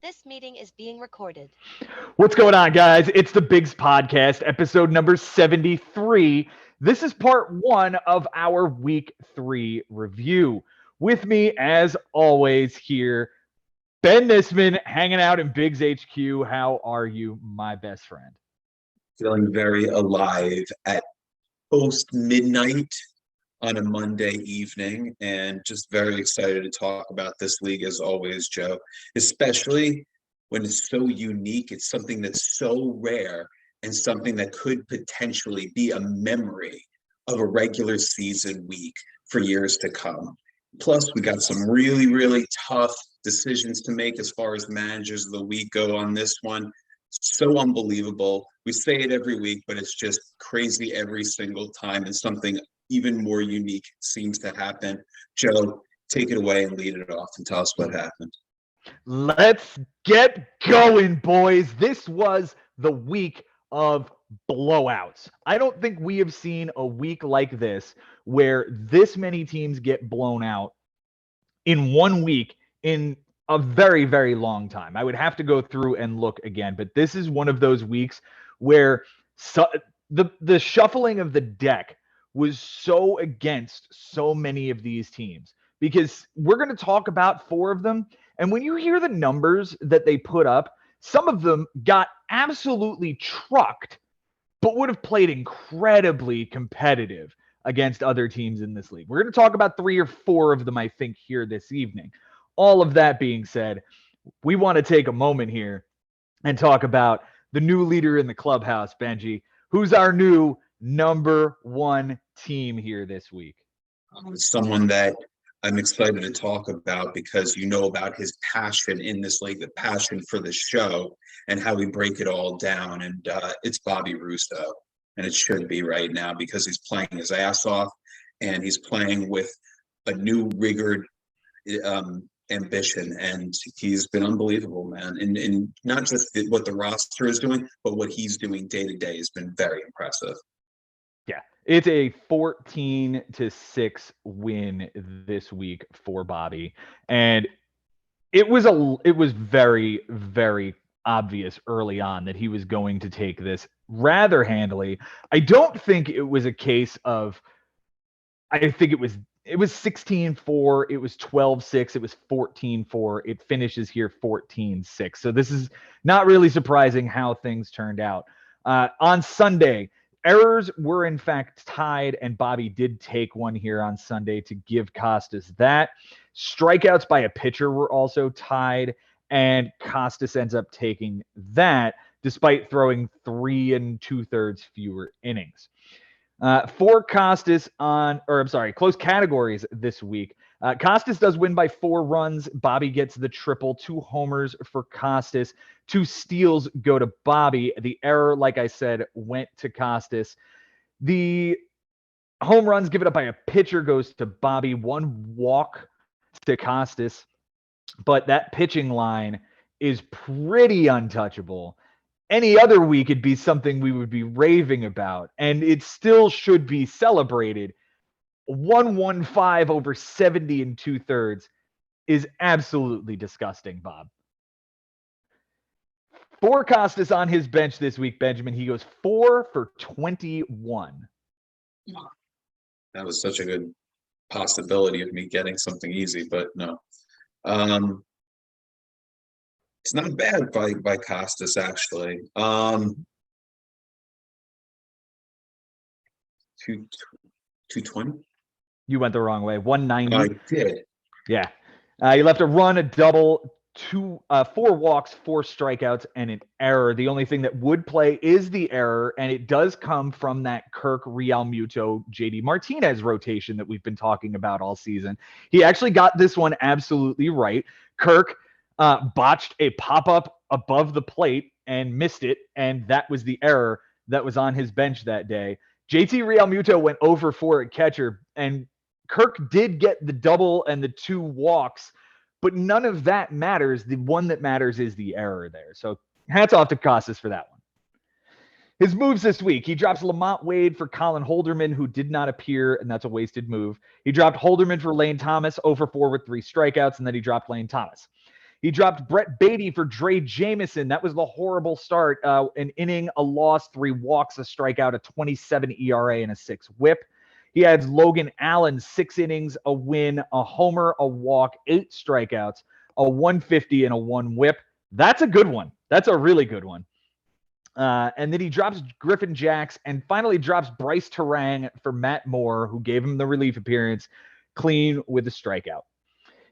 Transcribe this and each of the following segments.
This meeting is being recorded. What's going on, guys? It's the Bigs Podcast, episode number 73. This is part one of our week three review. With me, as always, here, Ben Nisman, hanging out in Bigs HQ. How are you, my best friend? Feeling very alive at post midnight on a Monday evening, and just very excited to talk about this league as always, Joe, especially when it's so unique. It's something that's so rare and something that could potentially be a memory of a regular season week for years to come. Plus, we got some really, really tough decisions to make as far as managers of the week go on this one. So unbelievable. We say it every week, but it's just crazy every single time, and something even more unique seems to happen. Joe, take it away and lead it off and tell us what happened. Let's get going, boys. This was the week of blowouts. I don't think we have seen a week like this where this many teams get blown out in 1 week in a very, very long time. I would have to go through and look again, but this is one of those weeks where the shuffling of the deck was so against so many of these teams, because we're going to talk about four of them. And when you hear the numbers that they put up, some of them got absolutely trucked, but would have played incredibly competitive against other teams in this league. We're going to talk about three or four of them, I think, here this evening. All of that being said, we want to take a moment here and talk about the new leader in the clubhouse, Benji. Who's our new number one team here this week? Someone that I'm excited to talk about because you know about his passion in this league, the passion for the show, and how we break it all down. And it's Bobby Russo. And it should be right now because he's playing his ass off, and he's playing with a new rigored ambition, and he's been unbelievable, man. And not just what the roster is doing, but what he's doing day to day has been very impressive. Yeah, it's a 14-6 win this week for Bobby, and it was very, very obvious early on that he was going to take this rather handily. I don't think it was a case of, I think it was 16-4, it was 12-6, it was 14-4, it finishes here 14-6. So this is not really surprising how things turned out. On Sunday, errors were in fact tied, and Bobby did take one here on Sunday to give Kostas that. Strikeouts by a pitcher were also tied, and Kostas ends up taking that despite throwing 3 2/3 fewer innings. For Kostas close categories this week. Kostas does win by 4 runs. Bobby gets the triple, 2 homers for Kostas, 2 steals go to Bobby. The error, like I said, went to Kostas. The home runs given up by a pitcher goes to Bobby, 1 walk to Kostas. But that pitching line is pretty untouchable. Any other week, it'd be something we would be raving about, and it still should be celebrated. 115 over 70 2/3 is absolutely disgusting, Bob. For Kostas on his bench this week, Benjamin, he goes 4 for 21. That was such a good possibility of me getting something easy, but no. It's not bad by Kostas, actually. 220. You went the wrong way. 190. I did. Yeah. You left a run, a double, 4 walks, 4 strikeouts, and an error. The only thing that would play is the error, and it does come from that Kirk, Realmuto, JD Martinez rotation that we've been talking about all season. He actually got this one absolutely right. Kirk botched a pop-up above the plate and missed it, and that was the error that was on his bench that day. JT Realmuto went over 4 at catcher, and Kirk did get the double and the 2 walks, but none of that matters. The one that matters is the error there. So hats off to Kostas for that one. His moves this week: he drops Lamont Wade for Colin Holderman, who did not appear, and that's a wasted move. He dropped Holderman for Lane Thomas, 0 for 4 with 3 strikeouts, and then he dropped Lane Thomas. He dropped Brett Beatty for Dre Jamison. That was the horrible start. An inning, a loss, 3 walks, a strikeout, a 27 ERA, and a 6 whip. He adds Logan Allen, 6 innings, a win, a homer, a walk, 8 strikeouts, a 150, and a 1 whip. That's a good one. That's a really good one. And then he drops Griffin Jacks and finally drops Bryce Terang for Matt Moore, who gave him the relief appearance, clean with a strikeout.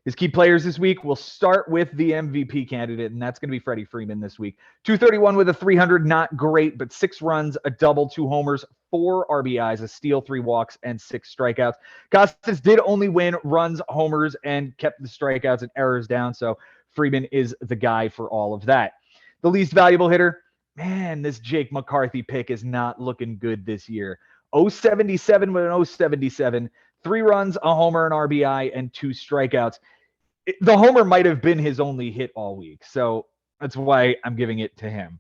His key players this week, will start with the MVP candidate, and that's going to be Freddie Freeman this week. 231 with a 300, not great, but 6 runs, a double, 2 homers, 4 RBIs, a steal, 3 walks, and 6 strikeouts. Kostas did only win runs, homers, and kept the strikeouts and errors down, so Freeman is the guy for all of that. The least valuable hitter, man, this Jake McCarthy pick is not looking good this year. 077 with an 077. 3 runs, a homer, an RBI, and 2 strikeouts. The homer might have been his only hit all week, so that's why I'm giving it to him.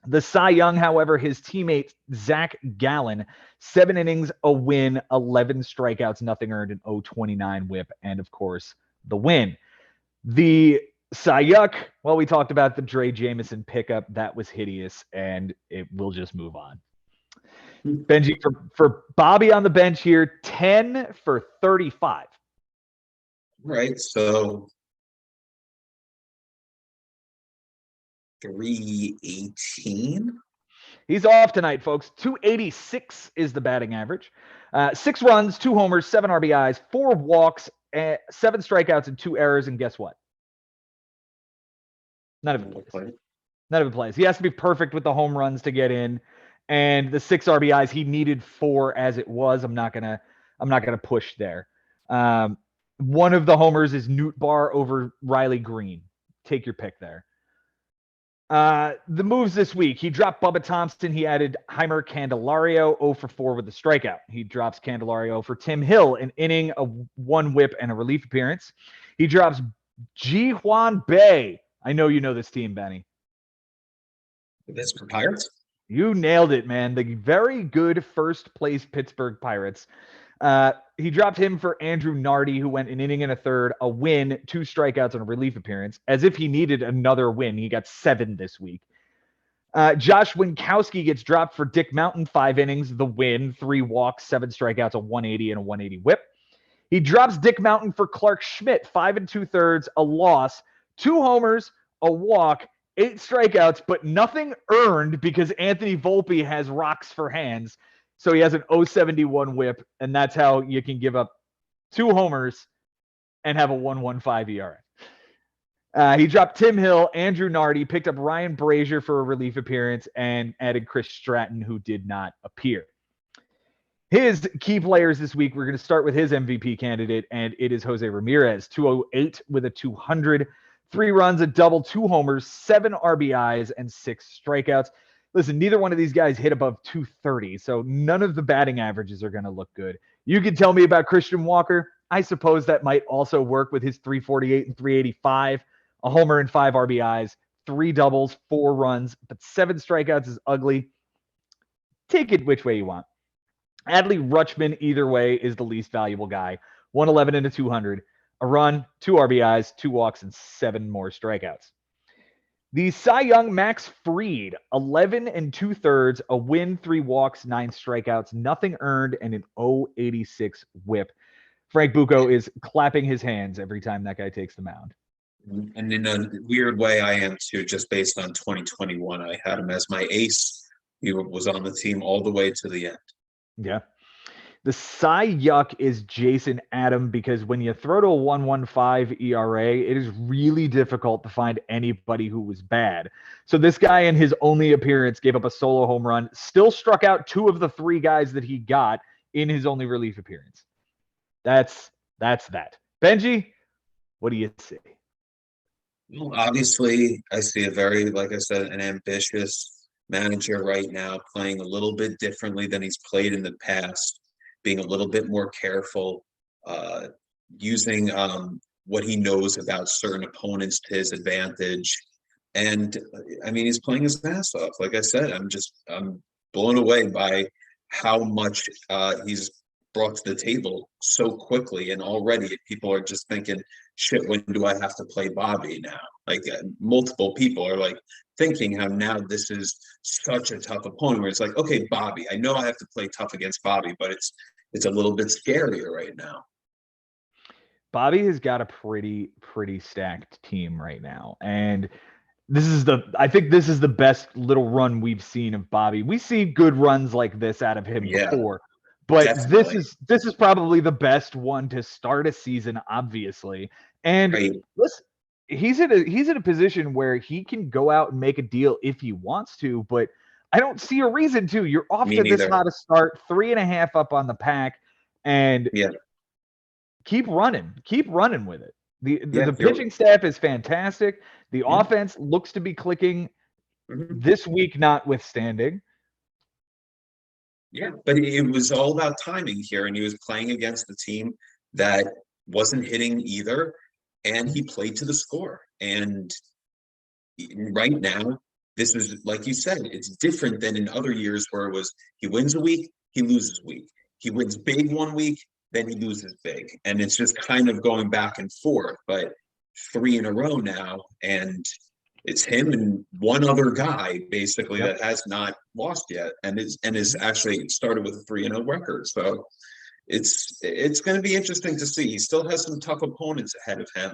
The Cy Young, however, his teammate Zach Gallen, 7 innings, a win, 11 strikeouts, nothing earned, an 0.29 whip, and of course, the win. The Cy Young, well, we talked about the Dre Jamison pickup. That was hideous, and we'll just move on. Benji, for Bobby on the bench here, 10 for 35. Right, so 318. He's off tonight, folks. 286 is the batting average. 6 runs, 2 homers, 7 RBIs, 4 walks, 7 strikeouts, and 2 errors. And guess what? None of it plays. None of it plays. He has to be perfect with the home runs to get in. And the 6 RBIs, he needed 4 as it was. I'm not gonna push there. One of the homers is Newt Bar over Riley Green. Take your pick there. The moves this week. He dropped Bubba Thompson. He added Heimer Candelario, 0 for 4 with a strikeout. He drops Candelario for Tim Hill, an inning, a 1 whip, and a relief appearance. He drops Ji Hwan Bae. I know you know this team, Benny. That's for Pirates? You nailed it, man. The very good first place Pittsburgh Pirates. He dropped him for Andrew Nardi, who went an inning and a third, a win, 2 strikeouts, and a relief appearance. As if he needed another win. He got 7 this week. Josh Winkowski gets dropped for Dick Mountain, 5 innings, the win, 3 walks, 7 strikeouts, a 180, and a 180 whip. He drops Dick Mountain for Clark Schmidt, 5 2/3, a loss, 2 homers, a walk, 8 strikeouts, but nothing earned because Anthony Volpe has rocks for hands. So he has an 0.71 whip, and that's how you can give up 2 homers and have a 1.15 ERA. He dropped Tim Hill, Andrew Nardi, picked up Ryan Brazier for a relief appearance, and added Chris Stratton, who did not appear. His key players this week, we're going to start with his MVP candidate, and it is Jose Ramirez, 208 with a 200. 3 runs, a double, 2 homers, 7 RBIs, and 6 strikeouts. Listen, neither one of these guys hit above 230, so none of the batting averages are going to look good. You can tell me about Christian Walker. I suppose that might also work with his 348 and 385, a homer and 5 RBIs, 3 doubles, 4 runs, but 7 strikeouts is ugly. Take it which way you want. Adley Rutschman, either way, is the least valuable guy. 111 and a 200. A run, 2 RBIs, 2 walks, and 7 more strikeouts. The Cy Young Max Fried, 11 2/3, a win, 3 walks, 9 strikeouts, nothing earned, and an 0.86 whip. Frank Bucco is clapping his hands every time that guy takes the mound. And in a weird way, I am too, just based on 2021. I had him as my ace. He was on the team all the way to the end. Yeah. The Cy Yuck is Jason Adam, because when you throw to a 1.15 ERA, it is really difficult to find anybody who was bad. So this guy in his only appearance gave up a solo home run, still struck out 2 of the 3 guys that he got in his only relief appearance. That's that. Benji, what do you see? Well, obviously, I see a very, like I said, an ambitious manager right now, playing a little bit differently than he's played in the past. Being a little bit more careful, using what he knows about certain opponents to his advantage. And I mean, he's playing his ass off. Like I said, I'm blown away by how much he's brought to the table so quickly, and already people are just thinking, shit, when do I have to play Bobby now? Like multiple people are like thinking how now this is such a tough opponent where it's like, okay, Bobby, I know I have to play tough against Bobby, but it's a little bit scarier right now. Bobby has got a pretty stacked team right now. And I think this is the best little run we've seen of Bobby. We see good runs like this out of him before, but definitely. this is probably the best one to start a season, obviously. And Right. listen, he's in a position where he can go out and make a deal if he wants to, but I don't see a reason to. You're off Me to this neither. hot a start, 3.5 up on the pack, and Yeah. keep running with it. Yeah. The pitching staff is fantastic. The Yeah. offense looks to be clicking Mhm. this week, notwithstanding. Yeah, but it was all about timing here, and he was playing against the team that wasn't hitting either, and he played to the score. And right now, this is like you said, it's different than in other years where it was he wins a week, he loses a week. He wins big one week, then he loses big. And it's just kind of going back and forth, but 3 in a row now, and it's him and one other guy basically that has not lost yet, and is actually started with a 3-0 record. So it's going to be interesting to see. He still has some tough opponents ahead of him.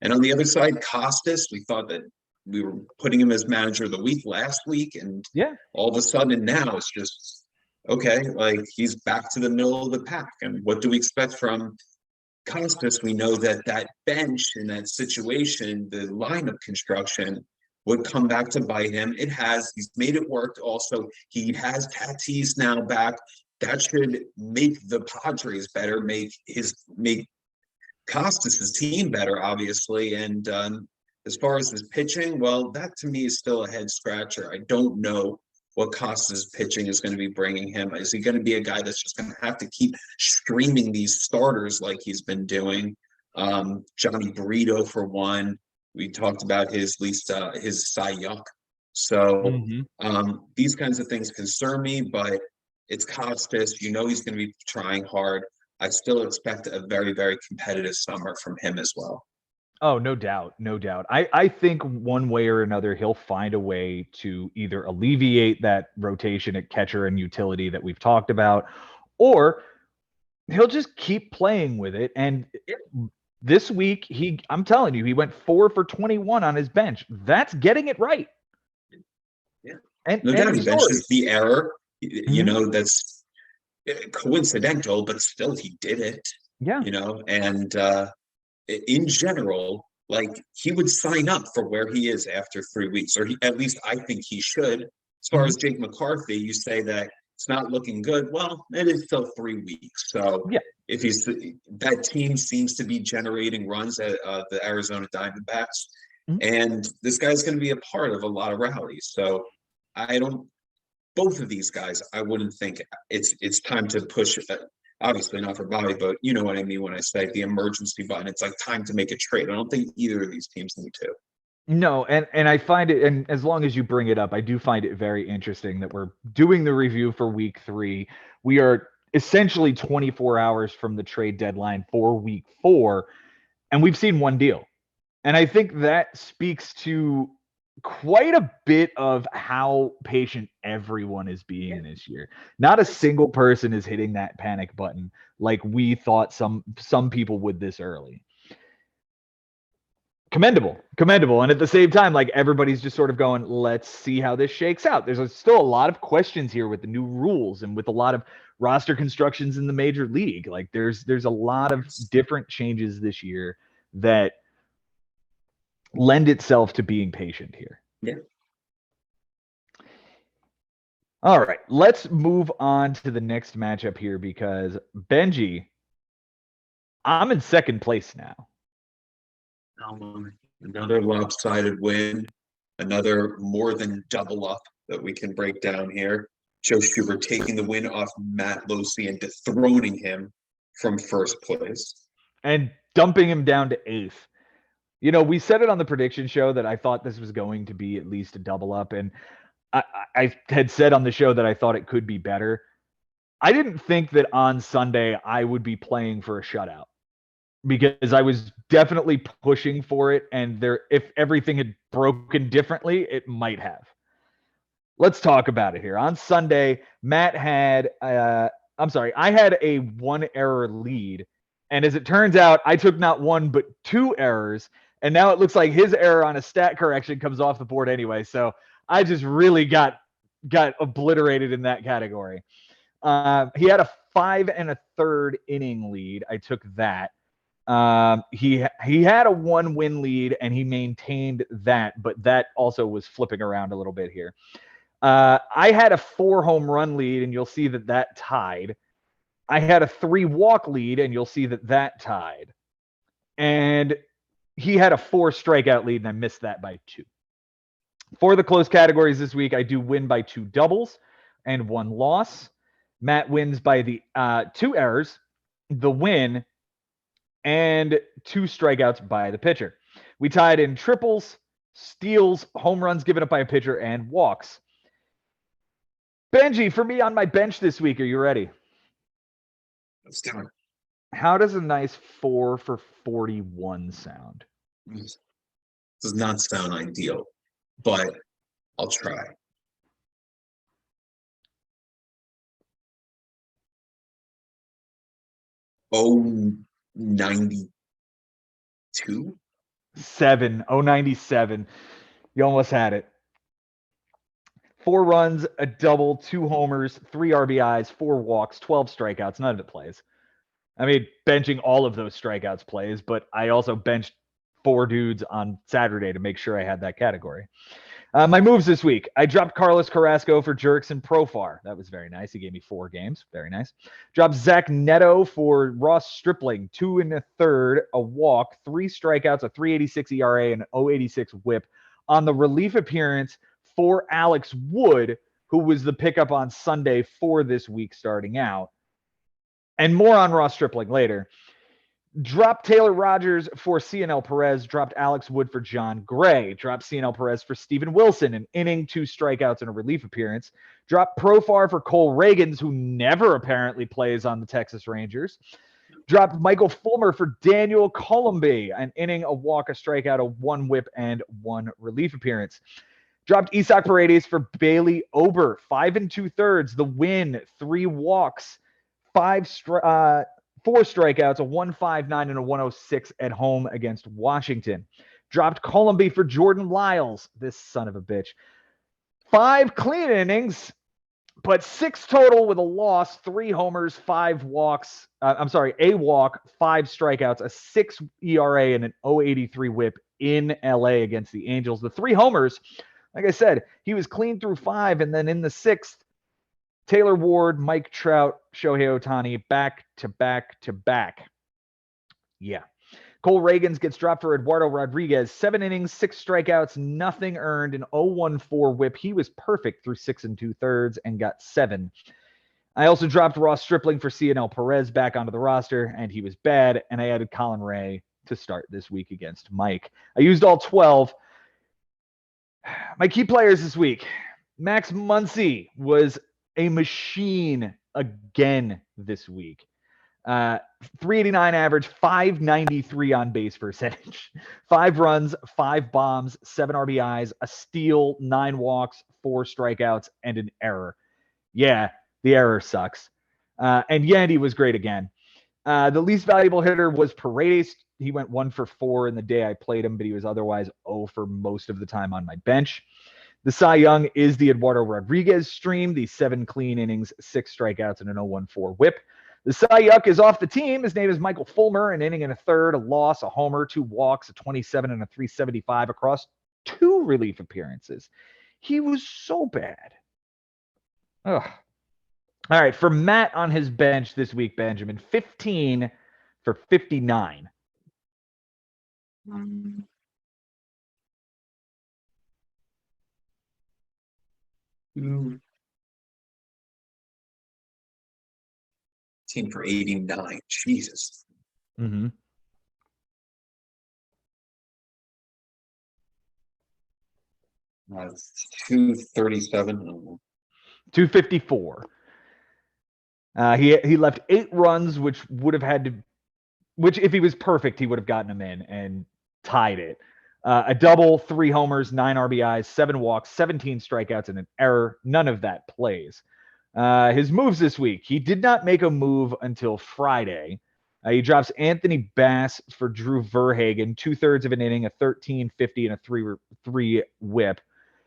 And on the other side, Kostas, we thought that we were putting him as manager of the week last week, and all of a sudden now it's just okay, like he's back to the middle of the pack. And what do we expect from Kostas? We know that that bench in that situation, the lineup construction would come back to bite him. It has. He's made it work. Also, he has Tatis now back. That should make the Padres better, make Kostas' team better, obviously. And as far as his pitching, well, that to me is still a head scratcher. I don't know what Kostas' pitching is going to be bringing him. Is he going to be a guy that's just going to have to keep streaming these starters like he's been doing? Johnny Brito, for one. We talked about his Cy Young. So these kinds of things concern me, but it's Kostas. You know he's going to be trying hard. I still expect a very, very competitive summer from him as well. Oh, no doubt. No doubt. I think one way or another, he'll find a way to either alleviate that rotation at catcher and utility that we've talked about, or he'll just keep playing with it. And this week, I'm telling you, he went 4 for 21 on his bench. That's getting it right. Yeah. And no doubt he benches the error. You know, that's coincidental, but still he did it. Yeah. You know, and in general, like he would sign up for where he is after 3 weeks, or at least I think he should. As far as Jake McCarthy, you say that it's not looking good. Well, it is still 3 weeks. So if that team seems to be generating runs at the Arizona Diamondbacks, and this guy's going to be a part of a lot of rallies. So both of these guys, I wouldn't think it's time to push. Obviously not for Bobby, but you know what I mean when I say the emergency button. It's like time to make a trade. I don't think either of these teams need to. No, and I find it, and as long as you bring it up, I do find it very interesting that we're doing the review for week 3. We are essentially 24 hours from the trade deadline for week 4, and we've seen one deal. And I think that speaks to quite a bit of how patient everyone is being this year. Not a single person is hitting that panic button like we thought some people would this early. Commendable. And at the same time, like everybody's just sort of going, let's see how this shakes out. There's still a lot of questions here with the new rules and with a lot of roster constructions in the major league. Like there's a lot of different changes this year that lend itself to being patient here. Yeah. All right, let's move on to the next matchup here because Benji, I'm in second place now. Another lopsided win, another more than double up that we can break down here. Joe Schubert taking the win off Matt Loosee and dethroning him from first place. And dumping him down to 8th. You know, we said it on the prediction show that I thought this was going to be at least a double up. And I had said on the show that I thought it could be better. I didn't think that on Sunday I would be playing for a shutout because I was definitely pushing for it, and if everything had broken differently, it might have. Let's talk about it here. On Sunday, Matt had I had a 1-error lead, and as it turns out, I took not 1 but 2 errors, and now it looks like his error on a stat correction comes off the board anyway. So I just really got obliterated in that category. He had a 5 1/3 inning lead. I took that. He had a 1-win lead, and he maintained that, but that also was flipping around a little bit here. I had a 4-home run lead, and you'll see that tied. I had a 3-walk lead, and you'll see that tied. And he had a 4-strikeout lead, and I missed that by 2. For the close categories this week, I do win by 2 doubles and 1 loss. Matt wins by the 2 errors, the win, and 2 strikeouts by the pitcher. We tied in triples, steals, home runs given up by a pitcher, and walks. Benji, for me on my bench this week, are you ready? Let's do it. How does a nice 4 for 41 sound? This does not sound ideal, but I'll try. Oh, 92? 097. You almost had it. 4 runs, a double, 2 homers, 3 RBIs, 4 walks, 12 strikeouts. None of it plays. I mean, benching all of those strikeouts plays, but I also benched 4 dudes on Saturday to make sure I had that category. My moves this week. I dropped Carlos Carrasco for Jerks and Profar. That was very nice. He gave me 4 games. Very nice. Dropped Zach Neto for Ross Stripling. 2 1/3, a walk, 3 strikeouts, a 3.86 ERA, and an 0.86 whip on the relief appearance for Alex Wood, who was the pickup on Sunday for this week starting out. And more on Ross Stripling later. Dropped Taylor Rogers for CNL Perez. Dropped Alex Wood for John Gray. Dropped CNL Perez for Steven Wilson, an inning, 2 strikeouts, and a relief appearance. Dropped Profar for Cole Reagans, who never apparently plays on the Texas Rangers. Dropped Michael Fulmer for Daniel Colombi, an inning, a walk, a strikeout, a 1 whip, and 1 relief appearance. Dropped Isaac Paredes for Bailey Ober, 5 2/3, the win, 3 walks, 4 strikeouts, a 1.59 and a 1.06 at home against Washington. Dropped Colombi for Jordan Lyles, this son of a bitch. 5 clean innings, but 6 total with a loss, 3 homers, 5 walks. A walk, 5 strikeouts, a 6 ERA, and an 0.83 whip in LA against the Angels. The 3 homers, like I said, he was clean through 5, and then in the 6th, Taylor Ward, Mike Trout, Shohei Ohtani, back to back to back. Yeah. Cole Reagans gets dropped for Eduardo Rodriguez. 7 innings, 6 strikeouts, nothing earned, an 0.14 whip. He was perfect through 6 2/3 and got 7. I also dropped Ross Stripling for CNL Perez back onto the roster, and he was bad, and I added Colin Ray to start this week against Mike. I used all 12. My key players this week. Max Muncy was a machine again this week. 389 average, 593 on base percentage, 5 runs, 5 bombs, 7 RBIs, a steal, 9 walks, 4 strikeouts, and an error. Yeah, the error sucks. And Yandy was great again. The least valuable hitter was Paredes. He went 1 for 4 in the day I played him, but he was otherwise 0 for most of the time on my bench. The Cy Young is the Eduardo Rodriguez stream, the 7 clean innings, 6 strikeouts, and an 0.14 whip. The Cy Young is off the team. His name is Michael Fulmer, an inning and a third, a loss, a homer, 2 walks, a 27 and a 375 across 2 relief appearances. He was so bad. Ugh. All right, for Matt on his bench this week, Benjamin, 15 for 59. Team for 89. Jesus. Mm-hmm. Uh, 237. 254. He left 8 runs, which if he was perfect, he would have gotten them in and tied it. A double, 3 homers, 9 RBIs, 7 walks, 17 strikeouts, and an error. None of that plays. His moves this week. He did not make a move until Friday. He drops Anthony Bass for Drew Verhagen, 2/3 of an inning, a 13-50, and a 3 whip.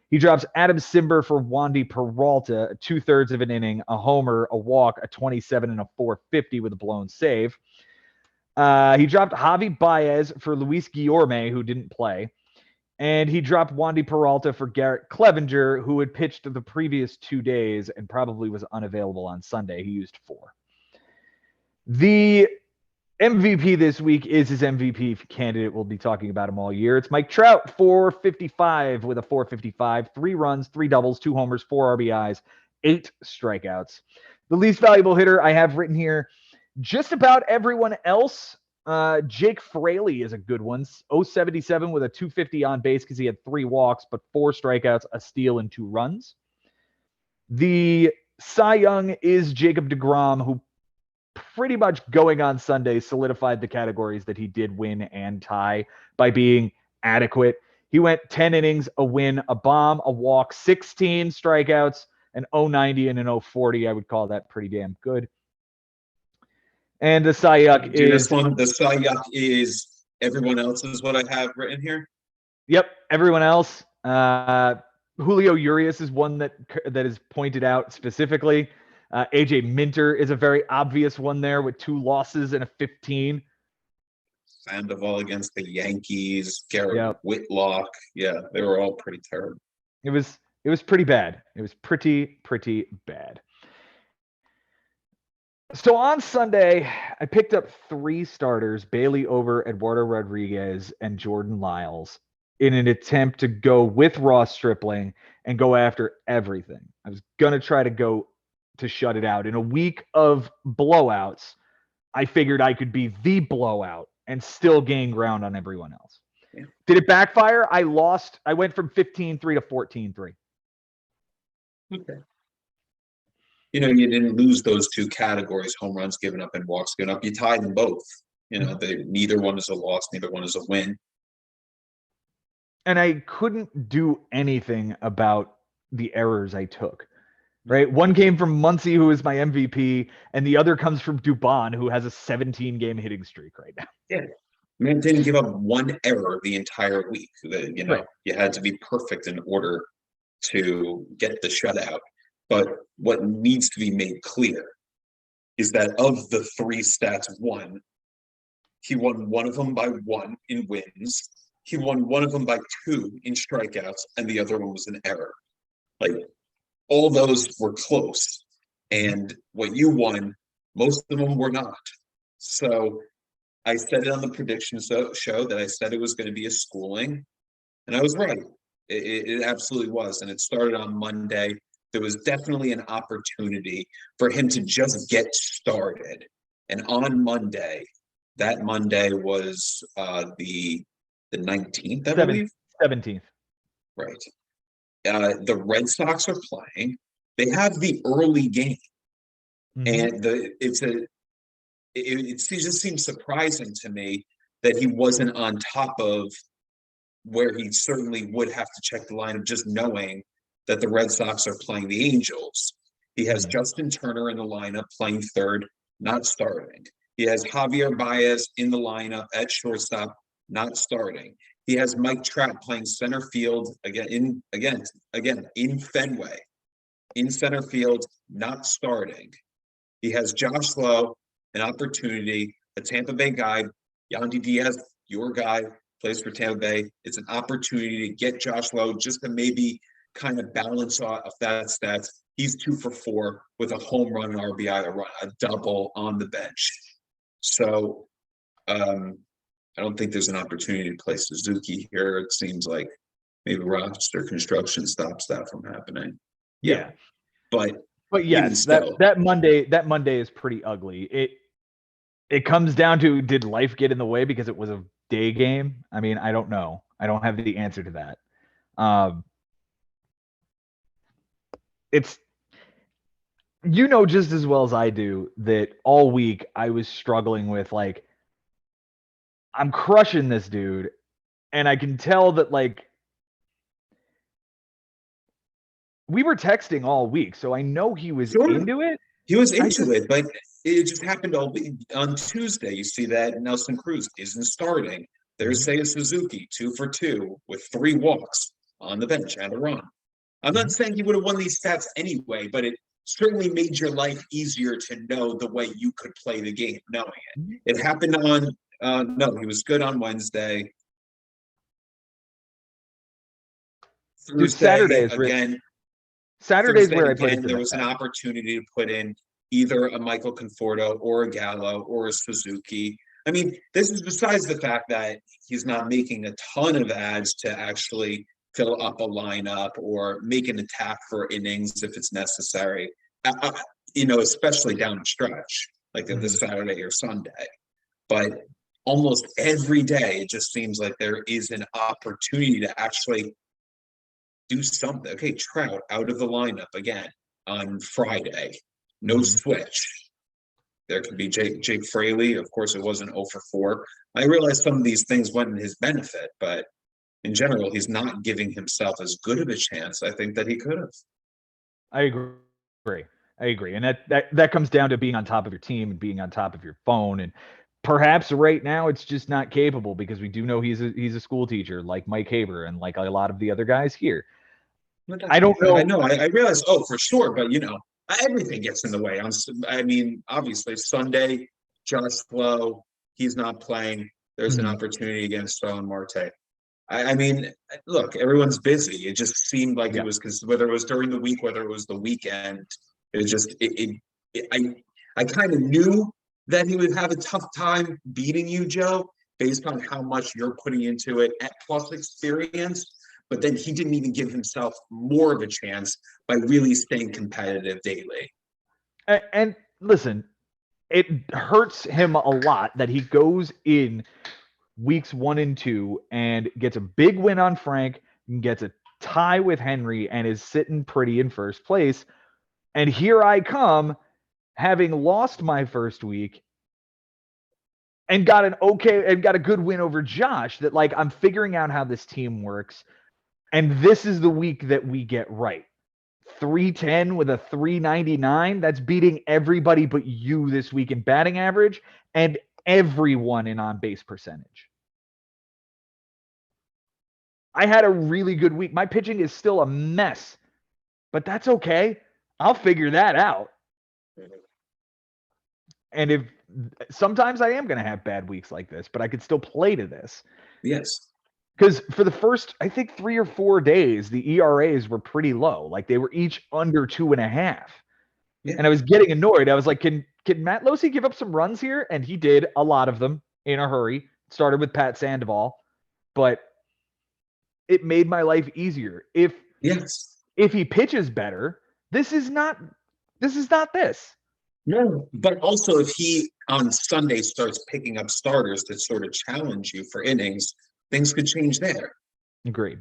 He drops Adam Simber for Wandy Peralta, 2/3 of an inning, a homer, a walk, a 27, and a 450 with a blown save. He dropped Javi Baez for Luis Guillorme, who didn't play. And he dropped Wandy Peralta for Garrett Clevenger, who had pitched the previous 2 days and probably was unavailable on Sunday. He used 4. The MVP this week is his MVP candidate. We'll be talking about him all year. It's Mike Trout, 455 with a 455, 3 runs, 3 doubles, 2 homers, 4 RBIs, 8 strikeouts. The least valuable hitter I have written here, just about everyone else. Jake Fraley is a good one. 077 with a 250 on base because he had 3 walks, but 4 strikeouts, a steal, and 2 runs. The Cy Young is Jacob deGrom, who pretty much going on Sunday solidified the categories that he did win and tie by being adequate. He went 10 innings, a win, a bomb, a walk, 16 strikeouts, an 090 and an 040. I would call that pretty damn good. And the Cy Young is... The Cy Young is everyone else is what I have written here? Yep, everyone else. Julio Urias is one that is pointed out specifically. AJ Minter is a very obvious one there with 2 losses and a 15. Sandoval against the Yankees, Garrett Whitlock. Yeah, they were all pretty terrible. It was pretty bad. It was pretty bad. So on Sunday, I picked up 3 starters, Bailey over Eduardo Rodriguez and Jordan Lyles, in an attempt to go with Ross Stripling and go after everything. I was going to try to go to shut it out. In a week of blowouts, I figured I could be the blowout and still gain ground on everyone else. Yeah. Did it backfire? I lost. I went from 15-3 to 14-3. Okay. You know, you didn't lose those 2 categories, home runs given up and walks given up. You tied them both. You know, neither one is a loss, neither one is a win. And I couldn't do anything about the errors I took. Right? One came from Muncy, who is my MVP, and the other comes from Dubon, who has a 17-game hitting streak right now. Yeah. Man didn't give up 1 error the entire week. You know, You had to be perfect in order to get the shutout. But what needs to be made clear is that of the 3 stats won, he won 1 of them by 1 in wins. He won 1 of them by 2 in strikeouts, and the other one was an error. Like, all those were close. And what you won, most of them were not. So I said it on the prediction show that I said it was going to be a schooling. And I was right. It absolutely was. And it started on Monday. There was definitely an opportunity for him to just get started. And on Monday, that Monday was the 19th, I believe? 17th. Right. The Red Sox are playing. They have the early game. And it just seems surprising to me that he wasn't on top of where he certainly would have to check the lineup, just knowing that the Red Sox are playing the Angels. He has Justin Turner in the lineup playing third, not starting. He has Javier Baez in the lineup at shortstop, not starting. He has Mike Trout playing center field in Fenway, in center field, not starting. He has Josh Lowe, an opportunity, a Tampa Bay guy, Yandy Diaz, your guy, plays for Tampa Bay. It's an opportunity to get Josh Lowe just to maybe kind of balance off that stats. He's 2 for 4 with a home run, an RBI, a double on the bench. So I don't think there's an opportunity to play Suzuki here. It seems like maybe roster construction stops that from happening. Yeah. But yes, that Monday is pretty ugly. It comes down to, did life get in the way because it was a day game? I mean, I don't know. I don't have the answer to that. You know just as well as I do that all week I was struggling with, like, I'm crushing this dude, and I can tell that, like, we were texting all week, so I know he was Sure. into it. He was I into just it, but it just happened on Tuesday. You see that Nelson Cruz isn't starting. There's Seiya Suzuki, 2 for 2 with 3 walks on the bench and a run. I'm not saying he would have won these stats anyway, but it certainly made your life easier to know the way you could play the game, knowing it. It happened on, no, he was good on Wednesday. Dude, Thursday, again, Saturday's Thursday where I put it again, to there the was an test. opportunity to put in either a Michael Conforto or a Gallo or a Suzuki. I mean, this is besides the fact that he's not making a ton of ads to actually fill up a lineup or make an attack for innings if it's necessary. Especially down the stretch, like this Saturday or Sunday. But almost every day, it just seems like there is an opportunity to actually do something. Okay, Trout out of the lineup again on Friday. No switch. There could be Jake Fraley. Of course, it wasn't 0 for 4. I realize some of these things went in his benefit, but in general, he's not giving himself as good of a chance, I think, that he could have. I agree. And that comes down to being on top of your team and being on top of your phone. And perhaps right now it's just not capable, because we do know he's a school teacher like Mike Haber and like a lot of the other guys here. I don't know. I know. I realize, for sure, but everything gets in the way. I mean, obviously, Sunday, Josh Flo, he's not playing. There's an opportunity against Starlin Marte. I mean, look, everyone's busy. It just seemed like it was, because whether it was during the week, whether it was the weekend, I kind of knew that he would have a tough time beating you, Joe, based on how much you're putting into it at plus experience. But then he didn't even give himself more of a chance by really staying competitive daily. And listen, it hurts him a lot that he goes in weeks 1 and 2 and gets a big win on Frank, and gets a tie with Henry, and is sitting pretty in first place. And here I come, having lost my first week and got a good win over Josh, that, like, I'm figuring out how this team works. And this is the week that we get right. 310 with a 399. That's beating everybody but you this week in batting average and everyone in on base percentage. I had a really good week. My pitching is still a mess, but that's okay. I'll figure that out. And if sometimes I am going to have bad weeks like this, but I could still play to this. Yes. Because for the first, I think, 3 or 4 days, the ERAs were pretty low. Like, they were each under 2.5. Yeah. And I was getting annoyed. I was like, can Matt Loosee give up some runs here? And he did a lot of them in a hurry. Started with Pat Sandoval. But it made my life easier. If he pitches better, this is not this. No, but also if he on Sunday starts picking up starters to sort of challenge you for innings, things could change there. Agreed.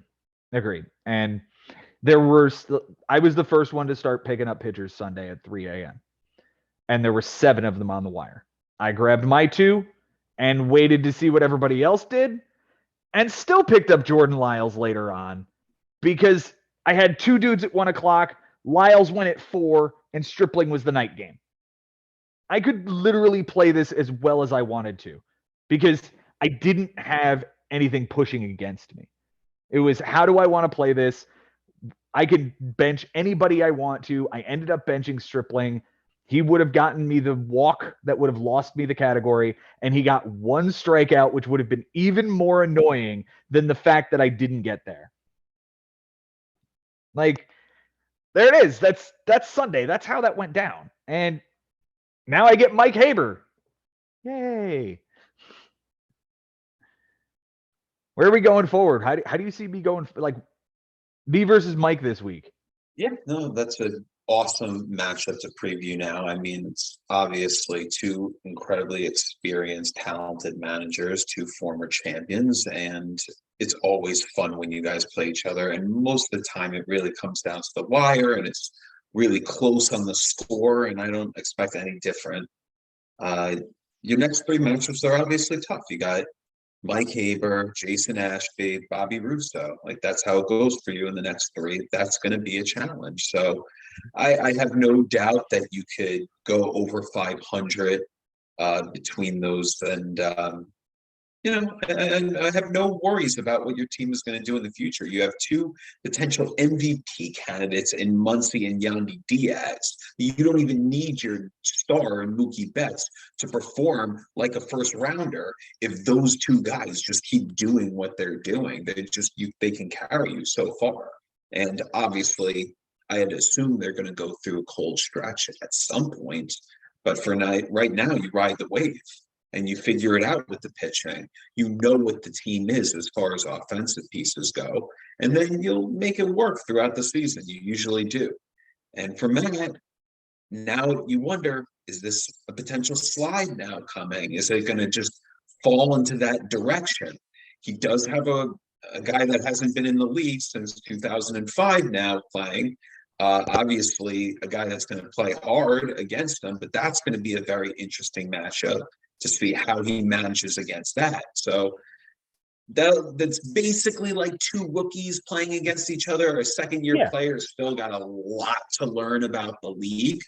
And I was the first one to start picking up pitchers Sunday at 3 a.m. And there were 7 of them on the wire. I grabbed my 2 and waited to see what everybody else did, and still picked up Jordan Lyles later on, because I had 2 dudes at 1 o'clock. Lyles went at 4, and Stripling was the night game. I could literally play this as well as I wanted to, because I didn't have anything pushing against me. It was, how do I want to play this? I could bench anybody I want to. I ended up benching Stripling. He would have gotten me the walk that would have lost me the category, and he got 1 strikeout, which would have been even more annoying than the fact that I didn't get there. Like, there it is. That's Sunday. That's how that went down. And now I get Mike Haber. Yay. Where are we going forward? How do you see me going, like, me versus Mike this week? Yeah, no, that's an awesome matchup to preview now. I mean, it's obviously 2 incredibly experienced, talented managers, 2 former champions, and it's always fun when you guys play each other. And most of the time, it really comes down to the wire, and it's really close on the score, and I don't expect any different. Your next three matchups are obviously tough. You got Mike Haber, Jason Ashby, Bobby Russo. Like that's how it goes for you in the next three. That's going to be a challenge. So I have no doubt that you could go over 500 between those. And, I have no worries about what your team is going to do in the future. You have two potential MVP candidates in Muncie and Yandy Diaz. You don't even need your star in Mookie Betts to perform like a first rounder if those two guys just keep doing what they're doing. They can carry you so far. And obviously, I had assumed they're going to go through a cold stretch at some point. But right now, you ride the wave and you figure it out with the pitching. You know what the team is as far as offensive pieces go, and then you'll make it work throughout the season. You usually do. And for Matt, now you wonder, is this a potential slide now coming? Is it going to just fall into that direction? He does have a guy that hasn't been in the league since 2005 now playing. Obviously, a guy that's going to play hard against him, but that's going to be a very interesting matchup to see how he manages against that. So that's basically like two rookies playing against each other. A second-year player still got a lot to learn about the league.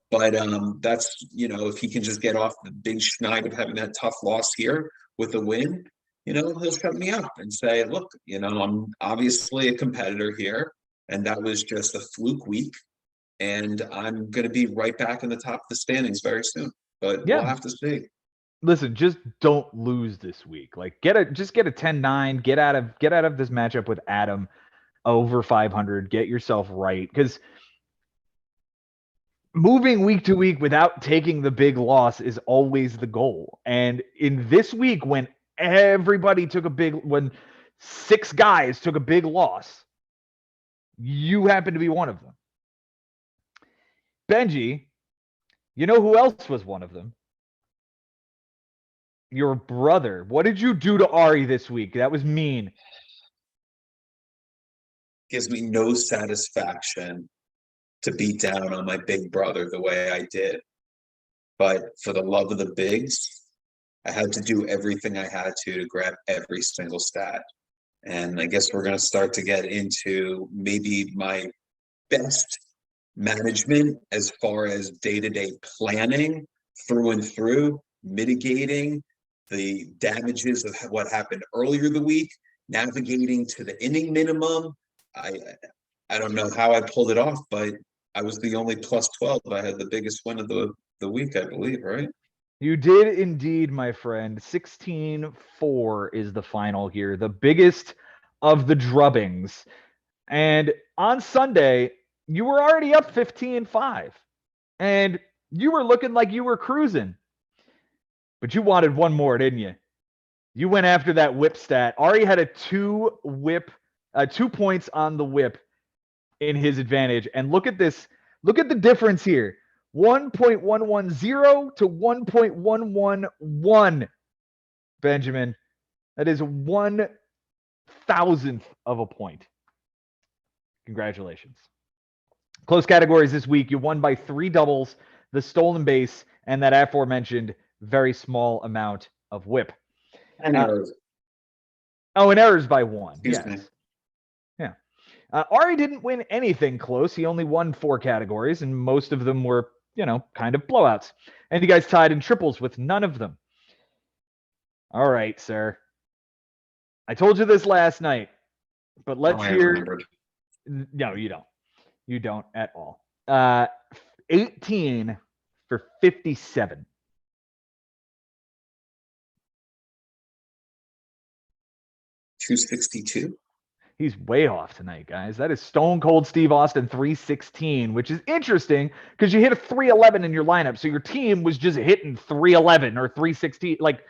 But that's, if he can just get off the big schneid of having that tough loss here with a win, he'll shut me up and say, look, I'm obviously a competitor here, and that was just a fluke week, and I'm going to be right back in the top of the standings very soon. But we'll have to see. Listen, just don't lose this week. Like get a 10-9, get out of this matchup with Adam over 500, get yourself right, because moving week to week without taking the big loss is always the goal. And in this week, when six guys took a big loss, you happen to be one of them. Benji, you know who else was one of them? Your brother. What did you do to Ari this week? That was mean. Gives me no satisfaction to beat down on my big brother the way I did. But for the love of the bigs, I had to do everything I had to grab every single stat. And I guess we're going to start to get into maybe my best management as far as day-to-day planning through and through, mitigating the damages of what happened earlier the week, navigating to the inning minimum. I don't know how I pulled it off, but I was the only plus 12. I had the biggest win of the week, I believe, right? You did indeed, my friend. 16-4 is the final here, the biggest of the drubbings. And on Sunday, you were already up 15-5. And you were looking like you were cruising. But you wanted one more, didn't you? You went after that whip stat. Ari had a 2 points on the whip in his advantage. And look at this. Look at the difference here. 1.110 to 1.111. Benjamin, that is 1,000th of a point. Congratulations. Close categories this week. You won by 3 doubles, the stolen base, and that aforementioned very small amount of whip. And errors. And errors by 1. Excuse me. Yeah. Ari didn't win anything close. He only won 4 categories, and most of them were, kind of blowouts. And you guys tied in triples with none of them. All right, sir. I told you this last night, but let's hear. No, you don't. You don't at all. 18 for 57. $262. He's way off tonight, guys. That is Stone Cold Steve Austin 316, which is interesting because you hit a 311 in your lineup. So your team was just hitting 311 or 316, like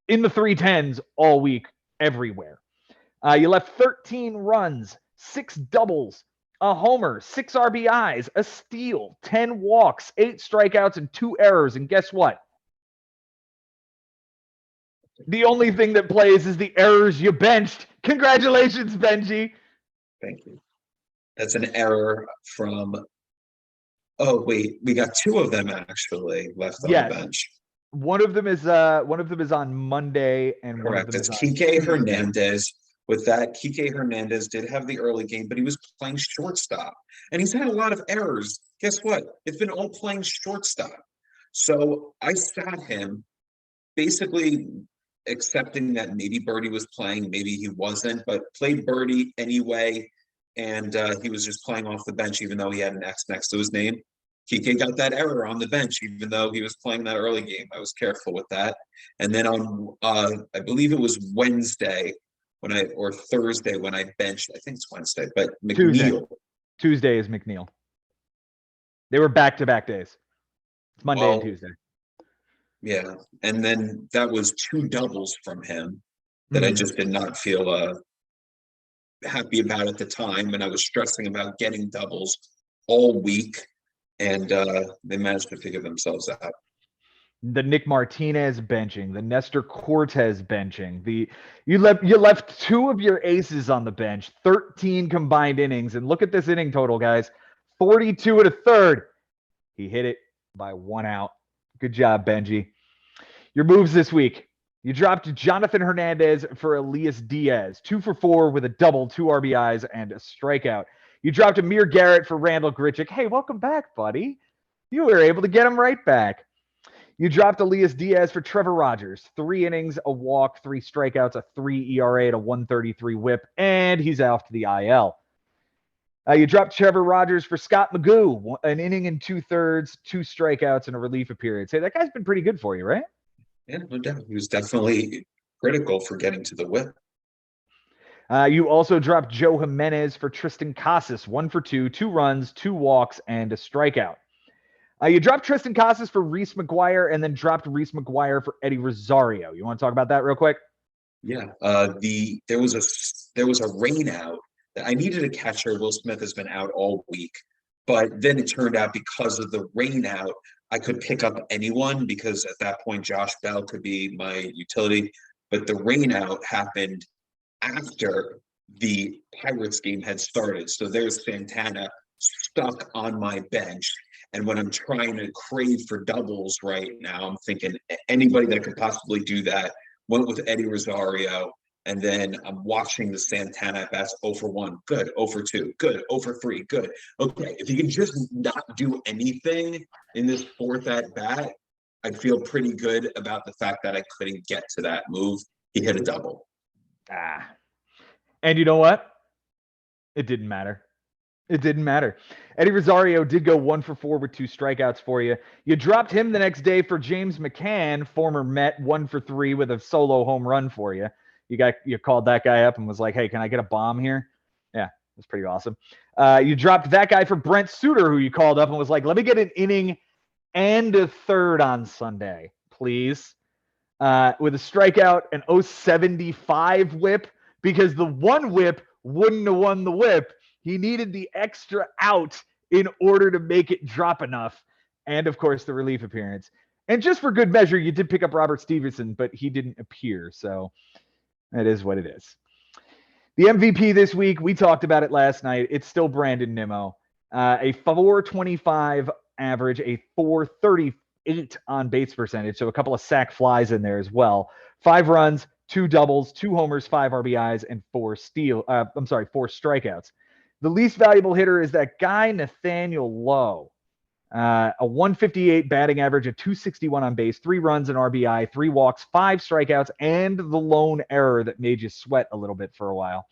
in the 310s all week, everywhere. You left 13 runs, 6 doubles, a homer, 6 RBIs, a steal, 10 walks, 8 strikeouts, and 2 errors. And guess what? The only thing that plays is the errors you benched. Congratulations, Benji. Thank you. That's an error from Oh, wait, we got two of them actually left on the Yes. bench. One of them is on Monday, and one of Correct. them That's is on Kike Tuesday. Hernandez. With that, Kike Hernandez did have the early game, but he was playing shortstop. And he's had a lot of errors. Guess what? It's been all playing shortstop. So I sat him basically accepting that maybe Birdie was playing, maybe he wasn't, but played Birdie anyway. And he was just playing off the bench, even though he had an X next to his name. Kike got that error on the bench, even though he was playing that early game. I was careful with that. And then on, I believe it was Wednesday or Thursday when I benched, I think it's Wednesday, but McNeil. Tuesday is McNeil. They were back-to-back days. It's Monday and Tuesday. Yeah. And then that was two doubles from him that I just did not feel happy about at the time. And I was stressing about getting doubles all week. And they managed to figure themselves out. The Nick Martinez benching, the Nestor Cortez benching. You left two of your aces on the bench, 13 combined innings, and look at this inning total, guys. 42 and a third. He hit it by 1 out. Good job, Benji. Your moves this week. You dropped Jonathan Hernandez for Elias Diaz, 2 for 4 with a double, 2 RBIs, and a strikeout. You dropped Amir Garrett for Randall Grichuk. Hey, welcome back, buddy. You were able to get him right back. You dropped Elias Diaz for Trevor Rogers. 3 innings, a walk, 3 strikeouts, a 3 ERA, and a 133 whip, and he's off to the IL. You dropped Trevor Rogers for Scott Magoo. 1 inning and 2/3, 2 strikeouts, and a relief appearance. Hey, that guy's been pretty good for you, right? Yeah, no doubt. He was definitely critical for getting to the whip. You also dropped Joe Jimenez for Tristan Casas. 1 for 2, 2 runs, 2 walks, and a strikeout. You dropped Tristan Casas for Reese McGuire and then dropped Reese McGuire for Eddie Rosario. You want to talk about that real quick? Yeah. There was a rain out. I needed a catcher. Will Smith has been out all week. But then it turned out because of the rain out, I could pick up anyone because at that point Josh Bell could be my utility. But the rain out happened after the Pirates game had started. So there's Santana stuck on my bench. And when I'm trying to crave for doubles right now, I'm thinking anybody that could possibly do that. Went with Eddie Rosario. And then I'm watching the Santana at bats 0 for 1, good, 0 for 2, good, 0 for 3, good. Okay, if he can just not do anything in this 4th at bat, I'd feel pretty good about the fact that I couldn't get to that move. He hit a double. And you know what? It didn't matter. It didn't matter. Eddie Rosario did go 1 for 4 with 2 strikeouts for you. You dropped him the next day for James McCann, former Met, 1 for 3 with a solo home run for you. You called that guy up and was like, hey, can I get a bomb here? Yeah, that's pretty awesome. You dropped that guy for Brent Suter, who you called up and was like, let me get an inning and a third on Sunday, please. With a strikeout, an 0.75 whip, because the 1 whip wouldn't have won the whip. He needed the extra out in order to make it drop enough. And, of course, the relief appearance. And just for good measure, you did pick up Robert Stevenson, but he didn't appear. So it is what it is. The MVP this week, we talked about it last night. It's still Brandon Nimmo. A 425 average, a 438 on base percentage. So a couple of sac flies in there as well. 5 runs, 2 doubles, 2 homers, 5 RBIs, and 4 strikeouts. The least valuable hitter is that guy, Nathaniel Lowe. A 158 batting average, a 261 on base, 3 runs, an RBI, 3 walks, 5 strikeouts, and the lone error that made you sweat a little bit for a while.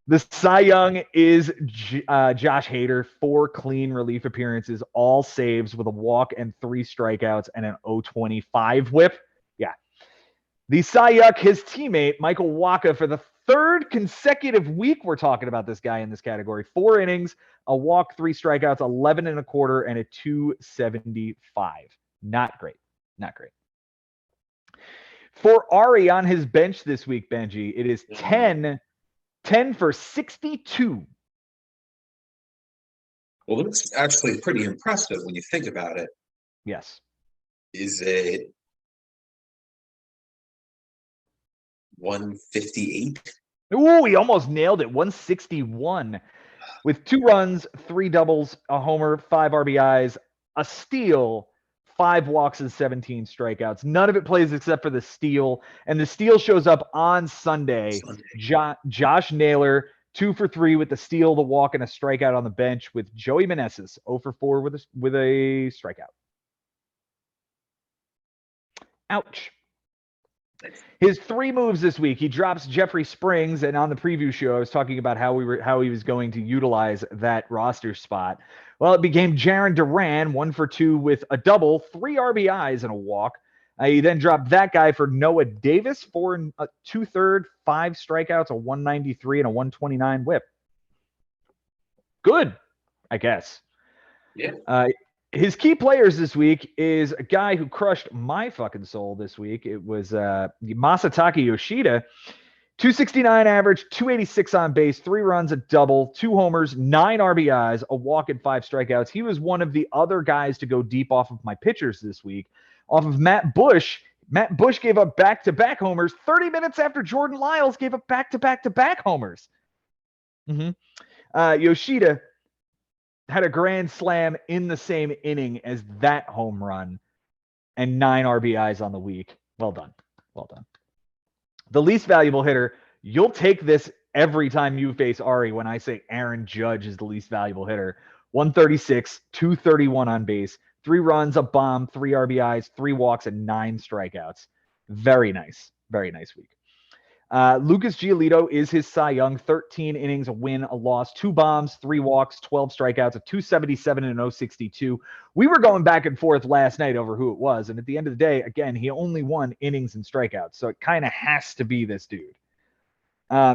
The Cy Young is Josh Hader, 4 clean relief appearances, all saves with a walk and 3 strikeouts and an 0.25 whip. Yeah. The Cy Young, his teammate, Michael Wacha, for the 3rd consecutive week we're talking about this guy in this category. 4 innings, a walk, 3 strikeouts, 11 and a quarter, and a 275. Not great. Not great. For Ari on his bench this week, Benji, it is 10 for 62. Well, that's actually pretty impressive when you think about it. Yes. Is it 158? Ooh, he almost nailed it. 161. with 2 runs, 3 doubles, a homer, 5 RBIs, a steal, 5 walks, and 17 strikeouts. None of it plays except for the steal, and the steal shows up on Sunday. Josh Naylor, 2 for 3 with the steal, the walk, and a strikeout on the bench, with Joey Meneses 0 for 4 with a strikeout. Ouch. His 3 moves this week, he drops Jeffrey Springs, and on the preview show, I was talking about how he was going to utilize that roster spot. Well, it became Jarren Duran, 1 for 2 with a double, 3 RBIs, and a walk. He then dropped that guy for Noah Davis, 4 2/3, 5 strikeouts, a 193, and a 129 whip. Good, I guess. Yeah. His key players this week is a guy who crushed my fucking soul this week. It was Masataka Yoshida. 269 average, 286 on base, 3 runs, a double, 2 homers, 9 RBIs, a walk, and 5 strikeouts. He was one of the other guys to go deep off of my pitchers this week. Off of Matt Bush. Matt Bush gave up back-to-back homers 30 minutes after Jordan Lyles gave up back-to-back homers. Yoshida had a grand slam in the same inning as that home run and 9 RBIs on the week. Well done. Well done. The least valuable hitter, you'll take this every time you face Ari when I say Aaron Judge is the least valuable hitter. 136, 231 on base, 3 runs, a bomb, 3 RBIs, 3 walks, and 9 strikeouts. Very nice. Very nice week. Lucas Giolito is his Cy Young. 13 innings, a win, a loss, 2 bombs, 3 walks, 12 strikeouts, a 277 and an 062. We were going back and forth last night over who it was, and at the end of the day, again, he only won innings and strikeouts, so it kind of has to be this dude.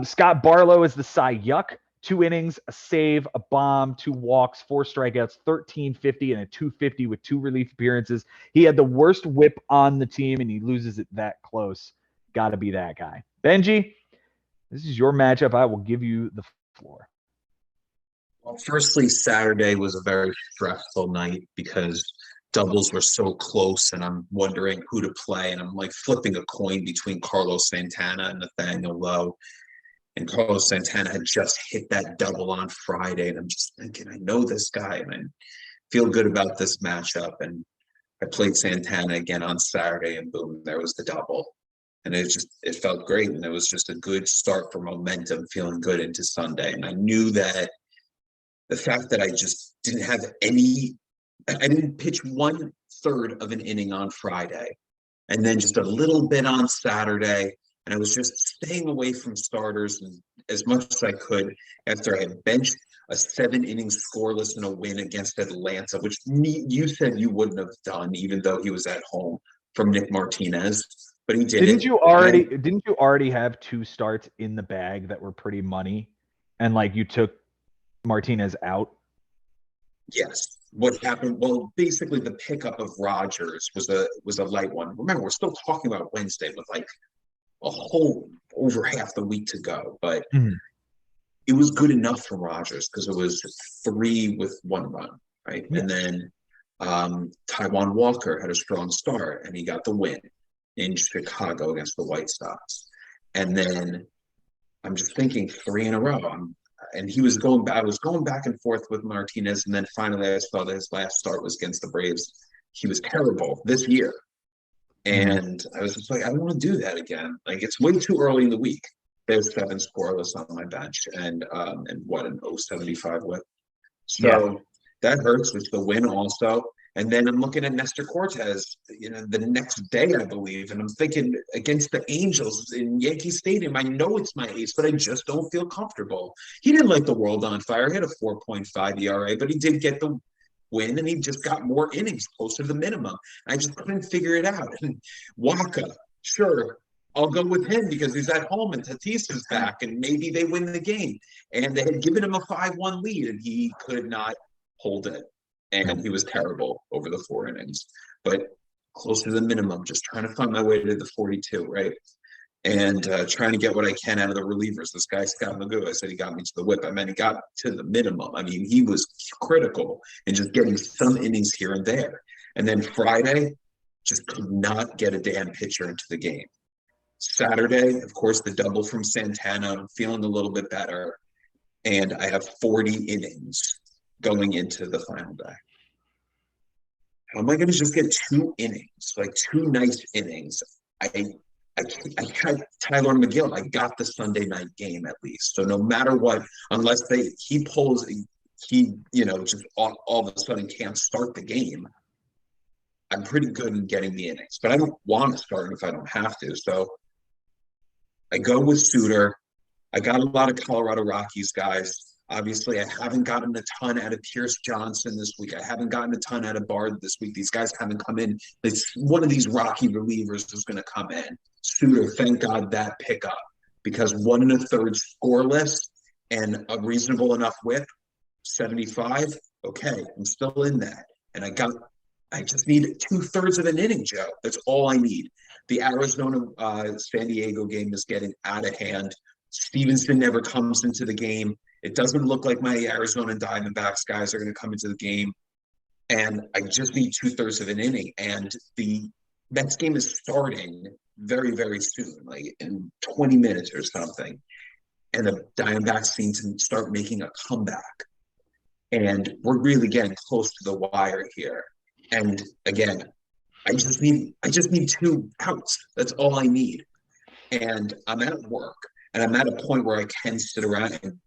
Scott Barlow is the Cy Yuck. 2 innings, a save, a bomb, 2 walks, 4 strikeouts, 1350 and a 250 with 2 relief appearances. He had the worst whip on the team, and he loses it that close. Got to be that guy. Benji, this is your matchup. I will give you the floor. Well, firstly, Saturday was a very stressful night because doubles were so close, and I'm wondering who to play. And I'm like flipping a coin between Carlos Santana and Nathaniel Lowe. And Carlos Santana had just hit that double on Friday. And I'm just thinking, I know this guy, and I feel good about this matchup. And I played Santana again on Saturday, and boom, there was the double. And it felt great. And it was just a good start for momentum, feeling good into Sunday. And I knew that the fact that I just didn't have I didn't pitch 1/3 of an inning on Friday, and then just a little bit on Saturday. And I was just staying away from starters as much as I could after I had benched a 7 innings scoreless in a win against Atlanta, which you said you wouldn't have done, even though he was at home, from Nick Martinez. But he did. Didn't you already have 2 starts in the bag that were pretty money, and like you took Martinez out? Yes. What happened? Well, basically the pickup of Rogers was a light one. Remember, we're still talking about Wednesday with like a whole over half the week to go, but it was good enough for Rogers because it was 3 with 1 run, right? Yeah. And then Taijuan Walker had a strong start, and he got the win in Chicago against the White Sox. And then I'm just thinking 3 in a row. And he was going back. I was going back and forth with Martinez, and then finally I saw that his last start was against the Braves. He was terrible this year, and I was just like, I don't want to do that again. Like, it's way too early in the week. There's 7 scoreless on my bench, and what an 075 whip. So that hurts. It's the win also. And then I'm looking at Nestor Cortez, the next day, I believe. And I'm thinking against the Angels in Yankee Stadium, I know it's my ace, but I just don't feel comfortable. He didn't light the world on fire. He had a 4.5 ERA, but he did get the win, and he just got more innings closer to the minimum. I just couldn't figure it out. And Waka, sure, I'll go with him because he's at home and Tatis is back, and maybe they win the game. And they had given him a 5-1 lead, and he could not hold it. And he was terrible over the 4 innings, but close to the minimum, just trying to find my way to the 42, right? And trying to get what I can out of the relievers. This guy, Scott Magoo, I said he got me to the whip. I mean, he got to the minimum. I mean, he was critical in just getting some innings here and there. And then Friday, just could not get a damn pitcher into the game. Saturday, of course, the double from Santana, feeling a little bit better. and I have 40 innings going into the final day. How am I going to just get 2 innings, like 2 nice innings? I I had Tyler McGill. I got the Sunday night game at least. So no matter what, unless he pulls, just all of a sudden can't start the game, I'm pretty good in getting the innings. But I don't want to start if I don't have to. So I go with Suter. I got a lot of Colorado Rockies guys. Obviously, I haven't gotten a ton out of Pierce Johnson this week. I haven't gotten a ton out of Bard this week. These guys haven't come in. It's one of these Rocky relievers is going to come in. Suter, thank God that pickup, because 1 1/3 scoreless and a reasonable enough whip, 75. Okay, I'm still in that. And I just need 2/3 of an inning, Joe. That's all I need. The Arizona San Diego game is getting out of hand. Stevenson never comes into the game. It doesn't look like my Arizona Diamondbacks guys are going to come into the game. And I just need 2/3 of an inning. And the Mets game is starting very, very soon, like in 20 minutes or something. And the Diamondbacks seem to start making a comeback. And we're really getting close to the wire here. And again, I just need 2 outs. That's all I need. And I'm at work, and I'm at a point where I can sit around and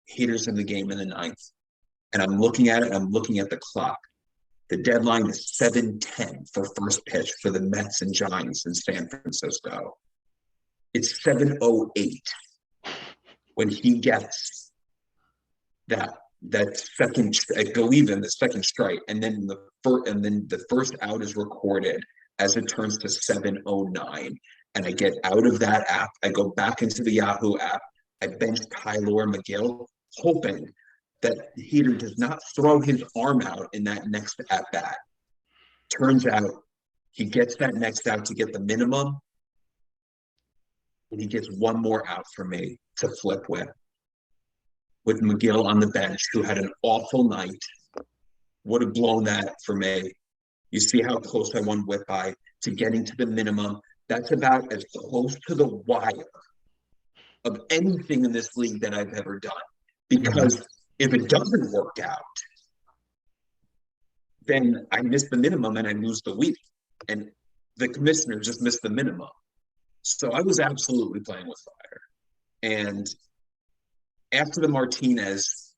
haters in the game in the 9th. And I'm looking at it, I'm looking at the clock. The deadline is 7:10 for first pitch for the Mets and Giants in San Francisco. It's 7:08 when he gets that second, I believe in the second strike, and then the first out is recorded as it turns to 7:09. And I get out of that app. I go back into the Yahoo app. I bench Tyler McGill, hoping that Heater does not throw his arm out in that next at bat. Turns out he gets that next out to get the minimum, and he gets one more out for me to flip with McGill on the bench, who had an awful night. Would have blown that for me. You see how close I won whip by to getting to the minimum. That's about as close to the wire of anything in this league that I've ever done. Because if it doesn't work out, then I miss the minimum and I lose the week. And the commissioner just missed the minimum. So I was absolutely playing with fire. And after the Martinez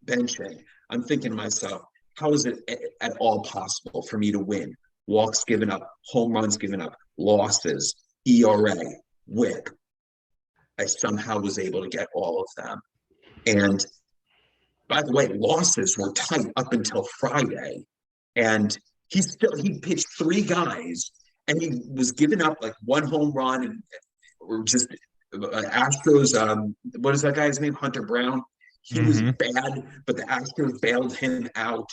benching, I'm thinking to myself, how is it at all possible for me to win? Walks given up, home runs given up, losses, ERA, whip. I somehow was able to get all of them. And by the way, losses were tight up until Friday. And he pitched 3 guys, and he was giving up like 1 home run, and or just Astros. What is that guy's name? Hunter Brown. He was bad, but the Astros bailed him out.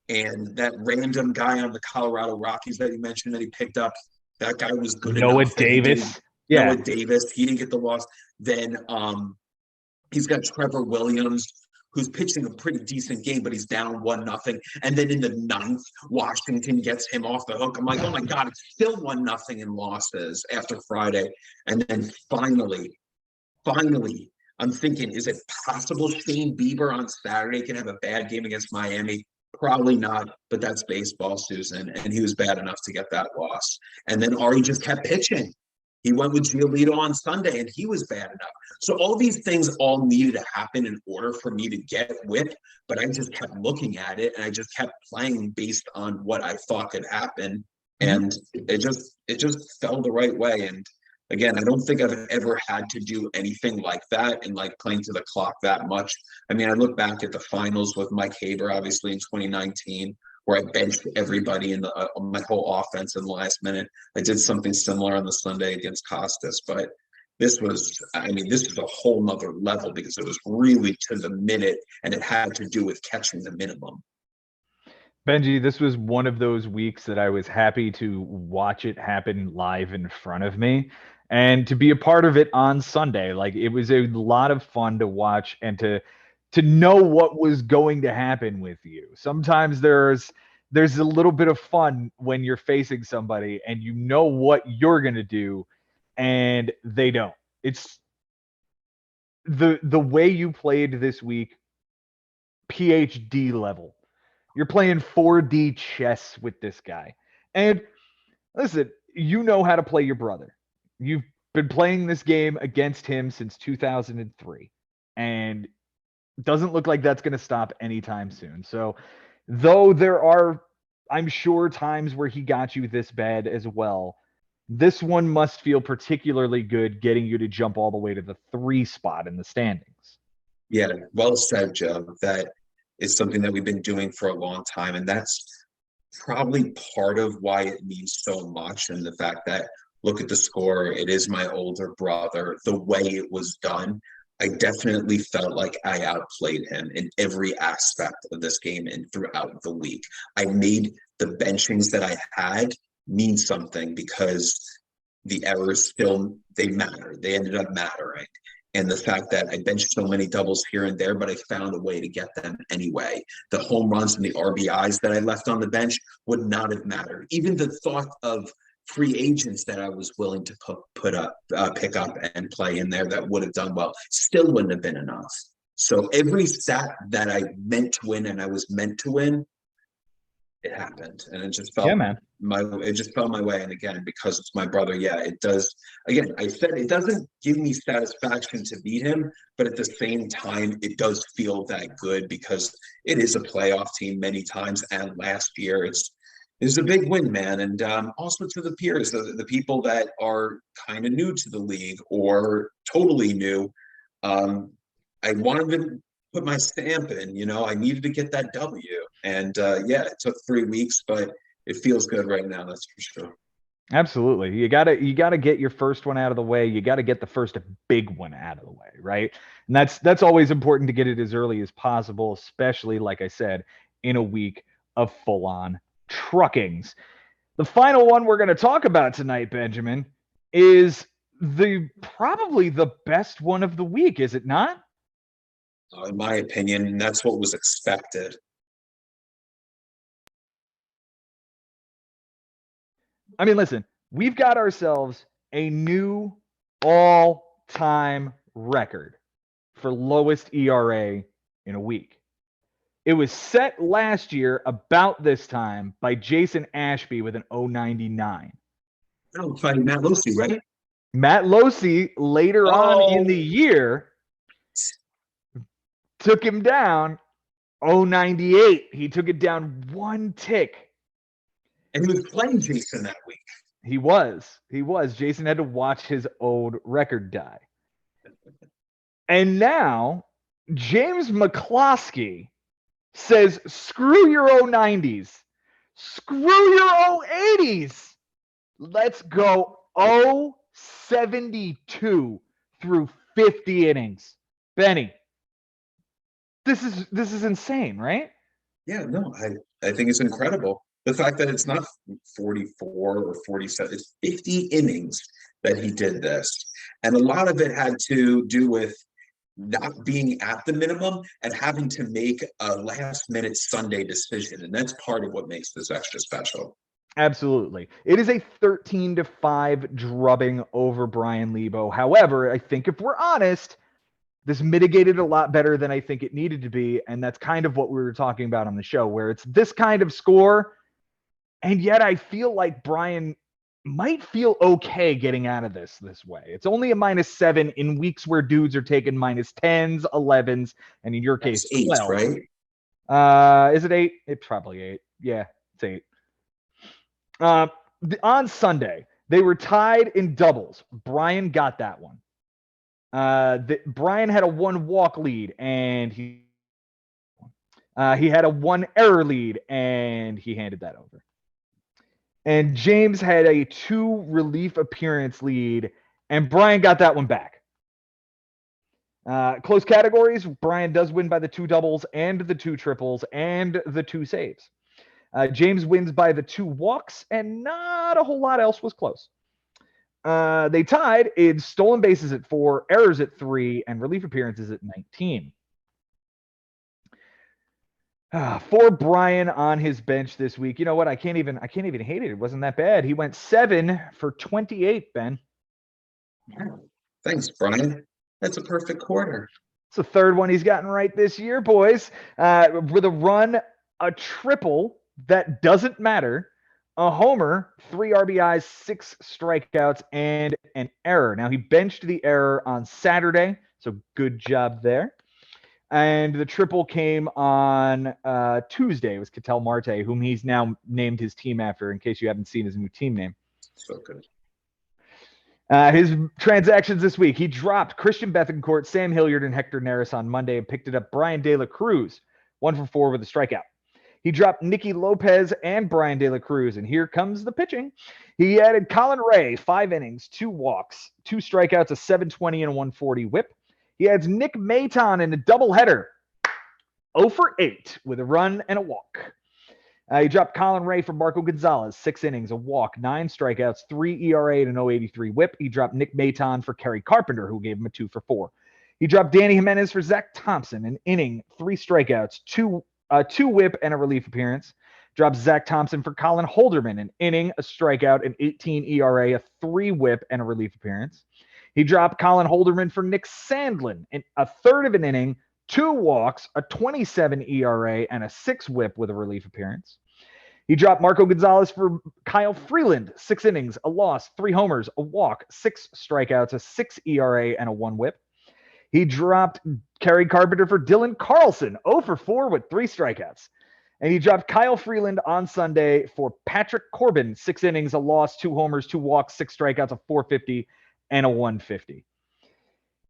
And that random guy on the Colorado Rockies that you mentioned that he picked up, that guy was good enough. Noah Davis. Noah Davis. He didn't get the loss. Then he's got Trevor Williams, who's pitching a pretty decent game, but he's down 1-0. And then in the 9th, Washington gets him off the hook. I'm like, oh my God, it's still 1-0 in losses after Friday. And then finally, I'm thinking, is it possible Shane Bieber on Saturday can have a bad game against Miami? Probably not, but that's baseball, Susan. And he was bad enough to get that loss. And then Ari just kept pitching. He went with Giolito on Sunday, and he was bad enough. So all these things all needed to happen in order for me to get whip, but I just kept looking at it, and I just kept playing based on what I thought could happen, and it just fell the right way. And again, I don't think I've ever had to do anything like that and like playing to the clock that much. I mean, I look back at the finals with Mike Haber, obviously in 2019, where I benched everybody in my whole offense in the last minute. I did something similar on the Sunday against Kostas, but this is a whole nother level because it was really to the minute, and it had to do with catching the minimum. Benji, this was one of those weeks that I was happy to watch it happen live in front of me and to be a part of it on Sunday. Like, it was a lot of fun to watch and to know what was going to happen with you. Sometimes there's a little bit of fun when you're facing somebody and you know what you're going to do and they don't. It's the way you played this week, PhD level. You're playing 4D chess with this guy. And listen, you know how to play your brother. You've been playing this game against him since 2003. And doesn't look like that's going to stop anytime soon. So, though there are, I'm sure, times where he got you this bad as well, this one must feel particularly good getting you to jump all the way to the 3 spot in the standings. Yeah, well said, Joe. That is something that we've been doing for a long time, and that's probably part of why it means so much. And the fact that, look at the score, it is my older brother. The way it was done, I definitely felt like I outplayed him in every aspect of this game and throughout the week. I made the benchings that I had mean something because the errors still, they matter. They ended up mattering. And the fact that I benched so many doubles here and there, but I found a way to get them anyway. The home runs and the RBIs that I left on the bench would not have mattered. Even the thought of free agents that I was willing to pick up and play in there that would have done well still wouldn't have been enough. So every stat that I meant to win and I was meant to win, it happened, and it just felt it just fell my way. And again, because it's my brother, yeah, it does. Again, I said it doesn't give me satisfaction to beat him, but at the same time, it does feel that good because it is a playoff team many times, and last year it's a big win, man. And also to the peers, the people that are kind of new to the league or totally new, I wanted to put my stamp in. I needed to get that W. And yeah, it took 3 weeks, but it feels good right now. That's for sure. Absolutely. You gotta get your first one out of the way. You gotta get the first big one out of the way, right? And that's always important to get it as early as possible, especially, like I said, in a week of full-on truckings. The final one we're going to talk about tonight, Benjamin, is probably the best one of the week, is it not? In my opinion, that's what was expected. I mean, listen, we've got ourselves a new all-time record for lowest ERA in a week. It was set last year about this time by Jason Ashby with an 0.99. Oh, fighting Matt Loosee, right? Matt Loosee later on in the year took him down 0.98. He took it down 1 tick. And he was playing Jason that week. He was. Jason had to watch his old record die. And now James McCloskey says, screw your 0.90s. Screw your 0.80s. Let's go 0.72 through 50 innings. Benny, this is insane, right? Yeah, no, I think it's incredible. The fact that it's not 44 or 47, it's 50 innings that he did this. And a lot of it had to do with not being at the minimum and having to make a last minute Sunday decision. And that's part of what makes this extra special. Absolutely. It is a 13-5 drubbing over Bryan Lebo. However, I think if we're honest, this mitigated a lot better than I think it needed to be. And that's kind of what we were talking about on the show, where it's this kind of score. And yet I feel like Bryan might feel okay getting out of this way. It's only a -7 in weeks where dudes are taking -10s, 11s, and in your case, 12. 8, right? Is it 8? It's probably 8. Yeah, it's 8. On Sunday, they were tied in doubles. Bryan got that one. Bryan had a 1-walk lead, and he had a 1 error lead, and he handed that over. And James had a 2 relief appearance lead, and Bryan got that one back. Close categories, Bryan does win by the 2 doubles and the 2 triples and the 2 saves. James wins by the 2 walks, and not a whole lot else was close. They tied in stolen bases at 4, errors at 3, and relief appearances at 19. For Bryan on his bench this week, you know what? I can't even hate it. It wasn't that bad. He went 7 for 28, Ben. Thanks, Bryan. That's a perfect quarter. It's the third one he's gotten right this year, boys. With a run, a triple that doesn't matter, a homer, 3 RBIs, 6 strikeouts, and an error. Now, he benched the error on Saturday, so good job there. And the triple came on Tuesday. It was Ketel Marte, whom he's now named his team after, in case you haven't seen his new team name. So good. His transactions this week, he dropped Christian Bethancourt, Sam Hilliard, and Hector Neris on Monday and picked it up Bryan De La Cruz, 1 for 4 with a strikeout. He dropped Nicky Lopez and Bryan De La Cruz, and here comes the pitching. He added Colin Ray, 5 innings, 2 walks, 2 strikeouts, a 720 and a 140 whip. He adds Nick Maton in a doubleheader, 0 for 8 with a run and a walk. He dropped Colin Ray for Marco Gonzalez, 6 innings, a walk, 9 strikeouts, 3 ERA, and an 0.83 whip. He dropped Nick Maton for Kerry Carpenter, who gave him a 2 for 4. He dropped Danny Jimenez for Zach Thompson, an inning, 3 strikeouts, 2 whip, and a relief appearance. Dropped Zach Thompson for Colin Holderman, an inning, a strikeout, an 18 ERA, a 3 whip, and a relief appearance. He dropped Colin Holderman for Nick Sandlin, a third of an inning, 2 walks, a 27 ERA, and a 6 whip with a relief appearance. He dropped Marco Gonzalez for Kyle Freeland, 6 innings, a loss, 3 homers, a walk, 6 strikeouts, a 6 ERA, and a 1 whip. He dropped Kerry Carpenter for Dylan Carlson, 0 for 4 with 3 strikeouts. And he dropped Kyle Freeland on Sunday for Patrick Corbin, 6 innings, a loss, 2 homers, 2 walks, 6 strikeouts, a 450, and a 150.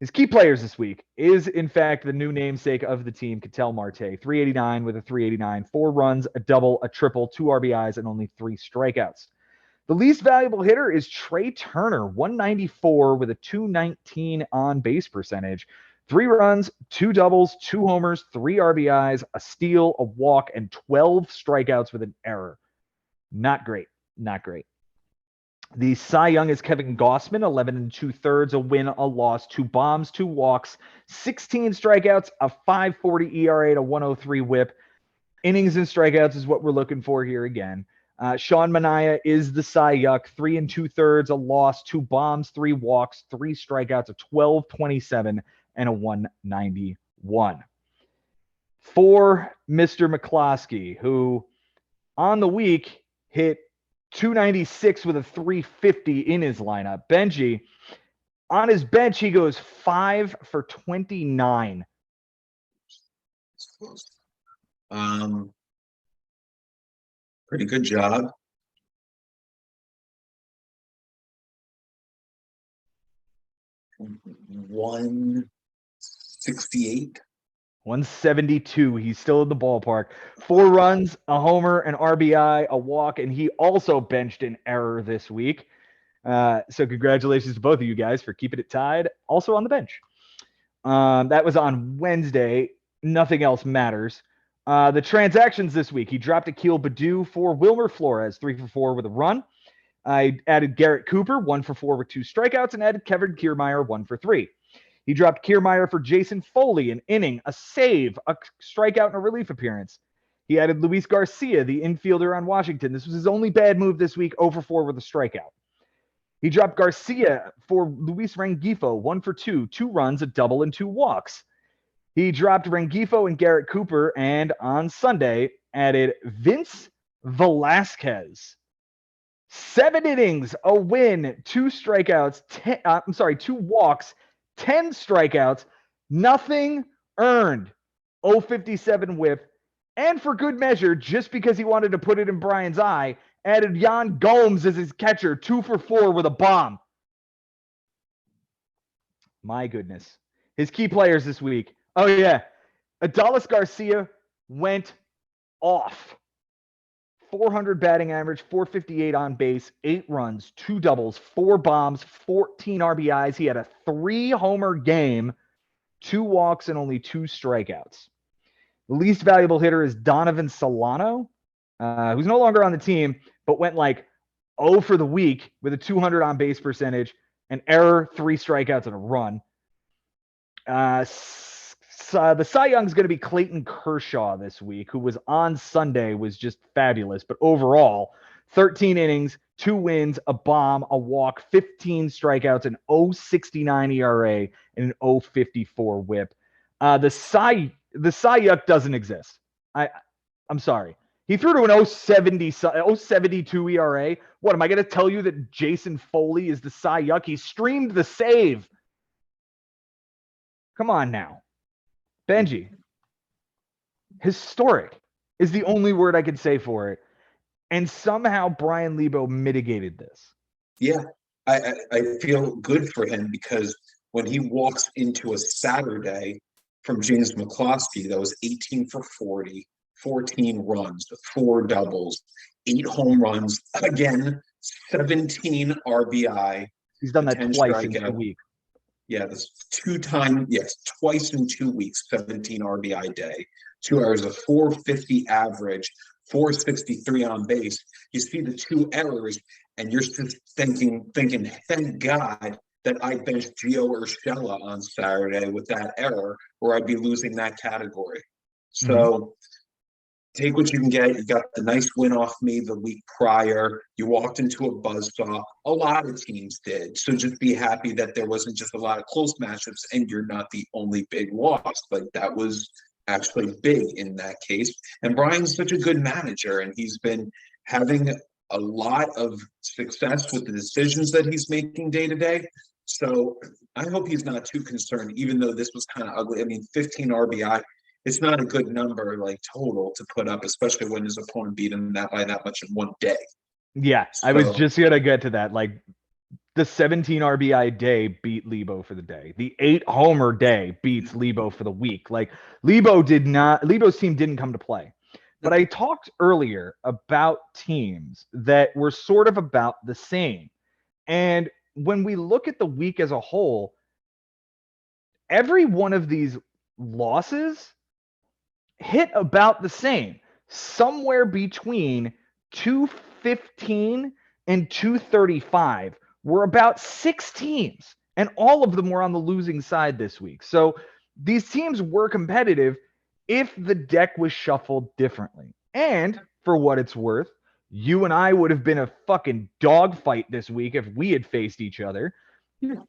His key players this week is, in fact, the new namesake of the team, Ketel Marte, 389 with a 389, 4 runs, a double, a triple, 2 RBIs, and only 3 strikeouts. The least valuable hitter is Trey Turner, 194 with a 219 on base percentage, 3 runs, 2 doubles, 2 homers, 3 RBIs, a steal, a walk, and 12 strikeouts with an error. Not great. Not great. The Cy Young is Kevin Gossman, 11 2/3, a win, a loss, 2 bombs, 2 walks, 16 strikeouts, a 5.40 ERA, and a 103 whip. Innings and strikeouts is what we're looking for here again. Sean Manaea is the Cy Young, 3 2/3, a loss, 2 bombs, 3 walks, 3 strikeouts, a 12.27, and a 191. For Mr. McCloskey, who on the week hit 296 with a 350 in his lineup. Benji, on his bench, he goes 5 for 29. Pretty good job. $168. 172. He's still in the ballpark. 4 runs, a homer, an RBI, a walk, and he also benched an error this week. So congratulations to both of you guys for keeping it tied. Also on the bench. That was on Wednesday. Nothing else matters. The transactions this week. He dropped Akil Baddoo for Wilmer Flores, 3 for 4 with a run. I added Garrett Cooper, 1 for 4 with 2 strikeouts, and added Kevin Kiermaier, 1 for 3. He dropped Kiermaier for Jason Foley, an inning, a save, a strikeout, and a relief appearance. He added Luis Garcia, the infielder on Washington. This was his only bad move this week, 0 for 4 with a strikeout. He dropped Garcia for Luis Rengifo, 1 for 2, 2 runs, a double, and 2 walks. He dropped Rengifo and Garrett Cooper, and on Sunday added Vince Velasquez. 7 innings, a win, 2 strikeouts, 2 walks, 10 strikeouts, nothing earned, 0.57 whip, and for good measure, just because he wanted to put it in Brian's eye, added Jan Gomes as his catcher, 2 for 4 with a bomb. My goodness. His key players this week. Oh, yeah. Adolis Garcia went off. 400 batting average, 458 on base, 8 runs, 2 doubles, 4 bombs, 14 RBIs. He had a 3-homer game, 2 walks, and only 2 strikeouts. The least valuable hitter is Donovan Solano, who's no longer on the team, but went like 0 for the week with a 200 on base percentage, an error, 3 strikeouts, and a run. The Cy Young's going to be Clayton Kershaw this week, who was on Sunday, was just fabulous. But overall, 13 innings, 2 wins, a bomb, a walk, 15 strikeouts, an 0.69 ERA, and an 0.54 WHIP. The Cy Yuck doesn't exist. I'm sorry. He threw to an 0.72 ERA. What, am I going to tell you that Jason Foley is the Cy Yuck? He streamed the save. Come on now. Benji. Historic is the only word I can say for it. And somehow Bryan Lebo mitigated this. Yeah, I feel good for him because when he walks into a Saturday from James McCloskey that was 18 for 40, 14 runs, 4 doubles, 8 home runs, again, 17 RBI. He's done that 10 twice in strikeout. a week. Yeah, this twice in 2 weeks, 17 RBI day, 2 hours of 450 average, 463 on base. You see the 2 errors, and you're just thinking, thank God that I benched Gio Urshela on Saturday with that error, or I'd be losing that category. So take what you can get. You got the nice win off me the week prior. You walked into a buzzsaw. A lot of teams did. So just be happy that there wasn't just a lot of close matchups and you're not the only big loss. Like that was actually big in that case. And Bryan's such a good manager and he's been having a lot of success with the decisions that he's making day to day. So I hope he's not too concerned, even though this was kind of ugly. I mean, 15 RBI. It's not a good number, like total, to put up, especially when his opponent beat him by that much in one day. Yeah, I was just gonna get to that. Like the 17 RBI day beat Lebo for the day. The 8 homer day beats Lebo for the week. Like Lebo's team didn't come to play. But I talked earlier about teams that were sort of about the same. And when we look at the week as a whole, every one of these losses hit about the same, somewhere between 215 and 235 were about 6 teams, and all of them were on the losing side this week. So these teams were competitive if the deck was shuffled differently. And for what it's worth, you and I would have been a fucking dogfight this week if we had faced each other.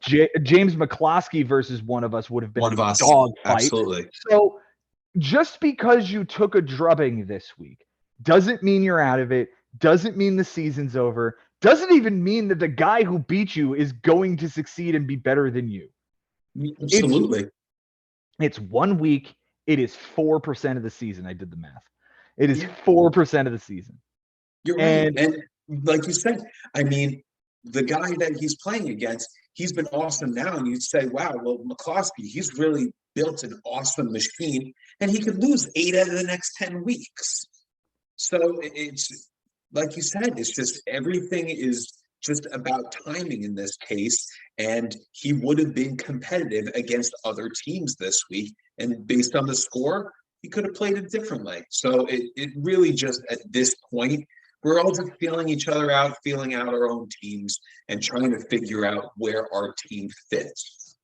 James McCloskey versus one of us would have been a dogfight. Absolutely. So just because you took a drubbing this week doesn't mean you're out of it, doesn't mean the season's over, doesn't even mean that the guy who beat you is going to succeed and be better than you. Absolutely. It's 1 week. It is 4% of the season. I did the math. It is 4% of the season. You're right. And like you said, I mean, the guy that he's playing against, he's been awesome now. And you'd say, wow, well, McCloskey, he's really built an awesome machine. And he could lose 8 out of the next 10 weeks. So it's, like you said, it's just everything is just about timing in this case. And he would have been competitive against other teams this week. And based on the score, he could have played it differently. So it really just at this point, we're all just feeling each other out, feeling out our own teams, and trying to figure out where our team fits.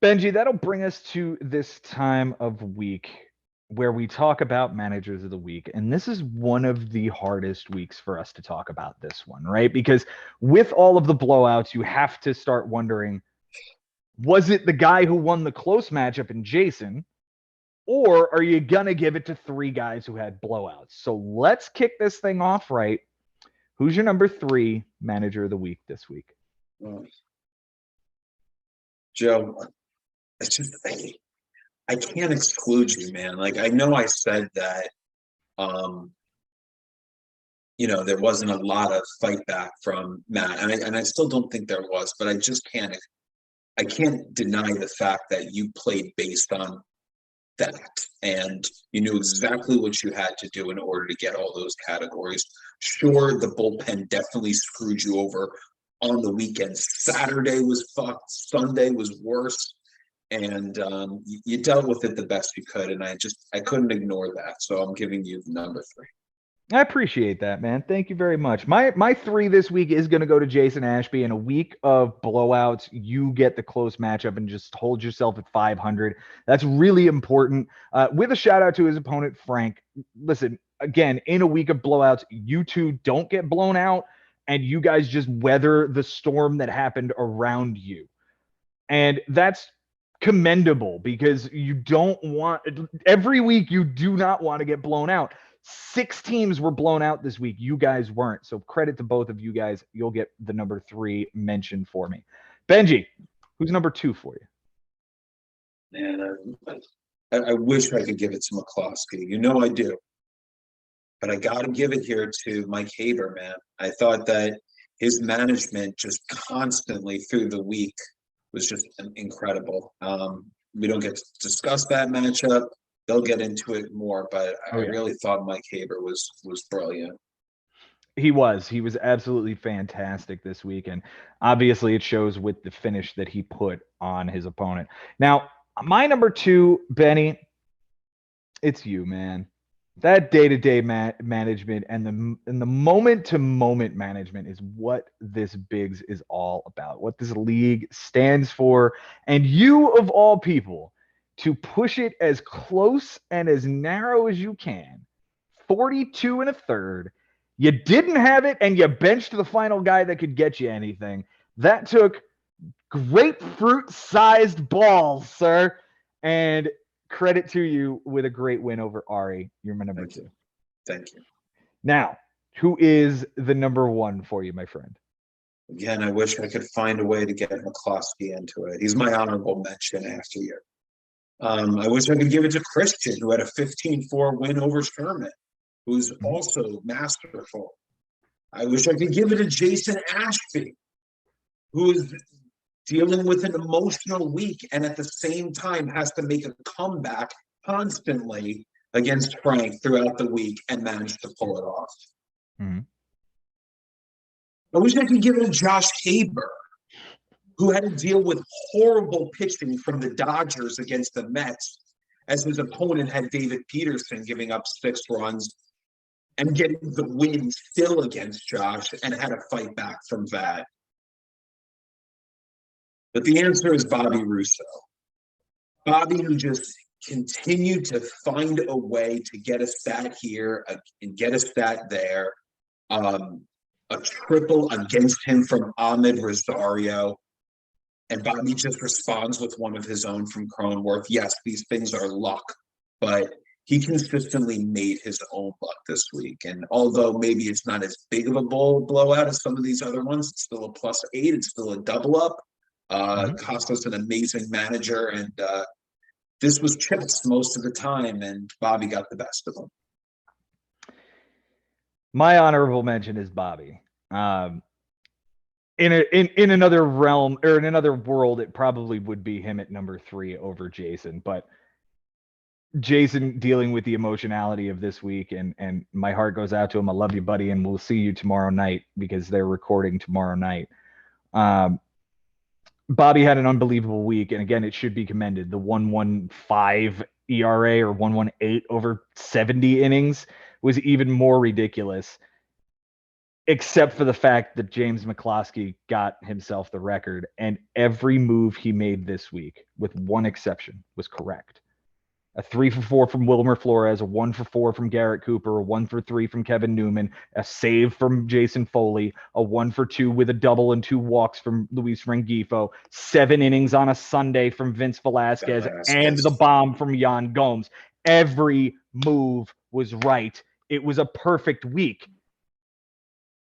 Benji, that'll bring us to this time of week where we talk about managers of the week. And this is one of the hardest weeks for us to talk about this one, right? Because with all of the blowouts, you have to start wondering, was it the guy who won the close matchup in Jason? Or are you going to give it to 3 guys who had blowouts? So let's kick this thing off right. Who's your number 3 manager of the week this week? Joe, it's just, I can't exclude you, man. Like, I know I said that, there wasn't a lot of fight back from Matt. And I still don't think there was, but I just can't deny the fact that you played based on that and you knew exactly what you had to do in order to get all those categories. Sure, the bullpen definitely screwed you over on the weekend. Saturday was fucked, Sunday was worse, and you dealt with it the best you could, and I couldn't ignore that. So I'm giving you the number 3. I appreciate that, man. Thank you very much. My 3 this week is going to go to Jason Ashby. In a week of blowouts, you get the close matchup and just hold yourself at 500. That's really important. With a shout out to his opponent, Frank. Listen, again, in a week of blowouts, you two don't get blown out, and you guys just weather the storm that happened around you. And that's commendable because you don't want every week you do not want to get blown out. 6 teams were blown out this week. You guys weren't. So credit to both of you guys. You'll get the number 3 mentioned for me. Benji, who's number 2 for you? Man, I wish I could give it to McCloskey. You know I do. But I got to give it here to Mike Haber, man. I thought that his management just constantly through the week was just incredible. We don't get to discuss that matchup. They'll get into it more, but I really thought Mike Haber was brilliant. He was absolutely fantastic this week, and obviously it shows with the finish that he put on his opponent. Now, my number 2, Benny, it's you, man. That day-to-day management and the moment-to-moment management is what this Bigs is all about, what this league stands for, and you of all people to push it as close and as narrow as you can. 42 and a third. You didn't have it, and you benched the final guy that could get you anything. That took grapefruit-sized balls, sir. And credit to you with a great win over Ari. You're my number 2. Thank you. Now, who is the number 1 for you, my friend? Again, I wish I could find a way to get McCloskey into it. He's my honorable mention after you. I wish I could give it to Christian, who had a 15-4 win over Sherman, who's also masterful. I wish I could give it to Jason Ashby, who is dealing with an emotional week and at the same time has to make a comeback constantly against Frank throughout the week and managed to pull it off. Mm-hmm. I wish I could give it to Josh Haber, who had to deal with horrible pitching from the Dodgers against the Mets, as his opponent had David Peterson giving up 6 runs and getting the win still against Josh and had to fight back from that. But the answer is Bobby Russo. Bobby, who just continued to find a way to get a stat here and get a stat there. A triple against him from Ahmed Rosario. And Bobby just responds with one of his own from Cronenworth. Yes, these things are luck, but he consistently made his own luck this week. And although maybe it's not as big of a blowout as some of these other ones, it's still a +8. It's still a double up. Kostas an amazing manager, and this was chips most of the time, and Bobby got the best of them. My honorable mention is Bobby. In another realm or in another world, it probably would be him at number 3 over Jason, but Jason dealing with the emotionality of this week, and my heart goes out to him. I love you, buddy, and we'll see you tomorrow night because they're recording tomorrow night. Bobby had an unbelievable week, and again, it should be commended. The 1.15 ERA or 1.18 over 70 innings was even more ridiculous, except for the fact that James McCloskey got himself the record, and every move he made this week, with one exception, was correct. A 3-for-4 from Wilmer Flores, a 1-for-4 from Garrett Cooper, a 1-for-3 from Kevin Newman, a save from Jason Foley, a 1-for-2 with a double and 2 walks from Luis Rengifo, 7 innings on a Sunday from Vince Velasquez, and the bomb from Yan Gomes. Every move was right. It was a perfect week.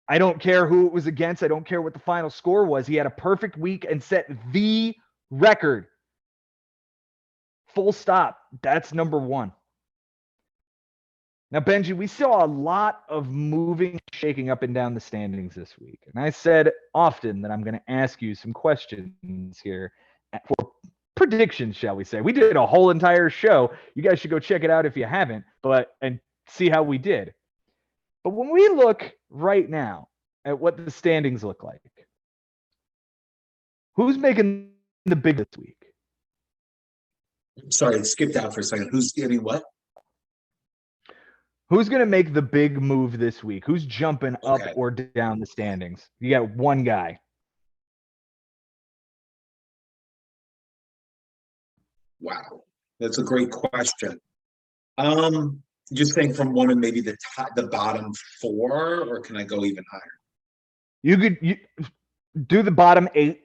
I don't care who it was against. I don't care what the final score was. He had a perfect week and set the record. Full stop. That's number 1. Now, Benji, we saw a lot of moving, shaking up and down the standings this week. And I said often that I'm going to ask you some questions here for predictions, shall we say. We did a whole entire show. You guys should go check it out if you haven't, and see how we did. But when we look right now at what the standings look like, who's making the big this week? Sorry, it skipped out for a second. Who's getting what? Who's going to make the big move this week? Who's jumping up Okay. or down the standings? You got one guy. Wow, that's a great question. Just think from one of maybe the bottom four, or can I go even higher? You do the bottom 8.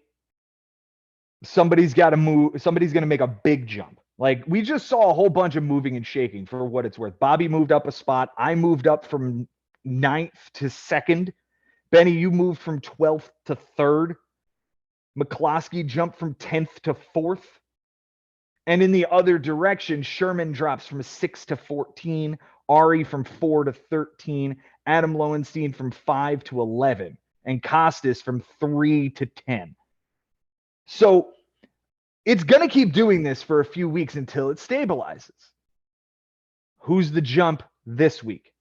Somebody's got to move. Somebody's going to make a big jump. Like, we just saw a whole bunch of moving and shaking for what it's worth. Bobby moved up a spot. I moved up from 9th to 2nd. Benny, you moved from 12th to 3rd. McCloskey jumped from 10th to 4th. And in the other direction, Sherman drops from 6 to 14. Ari from 4 to 13. Adam Lowenstein from 5 to 11. And Kostas from 3 to 10. So it's going to keep doing this for a few weeks until it stabilizes. Who's the jump this week?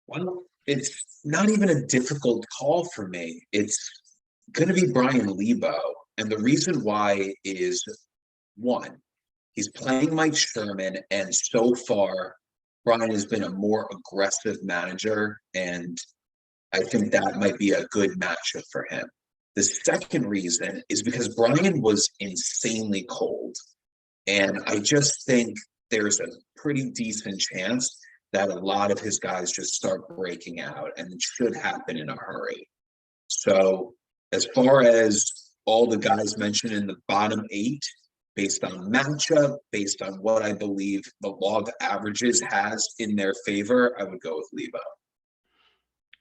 Well, it's not even a difficult call for me. It's going to be Bryan Lebo. And the reason why is, one, he's playing Mike Sherman, and so far, Bryan has been a more aggressive manager, and I think that might be a good matchup for him. The second reason is because Bryan was insanely cold, and I just think there's a pretty decent chance that a lot of his guys just start breaking out, and it should happen in a hurry. So, as far as all the guys mentioned in the bottom 8, based on matchup, based on what I believe the law of averages has in their favor, I would go with Lebo.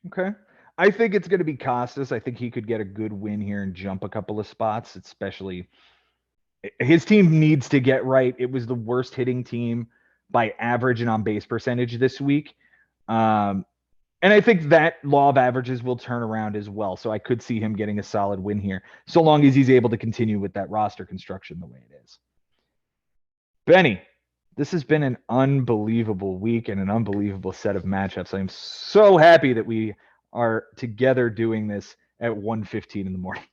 Okay. I think it's going to be Kostas. I think he could get a good win here and jump a couple of spots, especially his team needs to get right. It was the worst hitting team by average and on base percentage this week. And I think that law of averages will turn around as well. So I could see him getting a solid win here, so long as he's able to continue with that roster construction the way it is. Benny, this has been an unbelievable week and an unbelievable set of matchups. I am so happy that we are together doing this at 1:15 in the morning.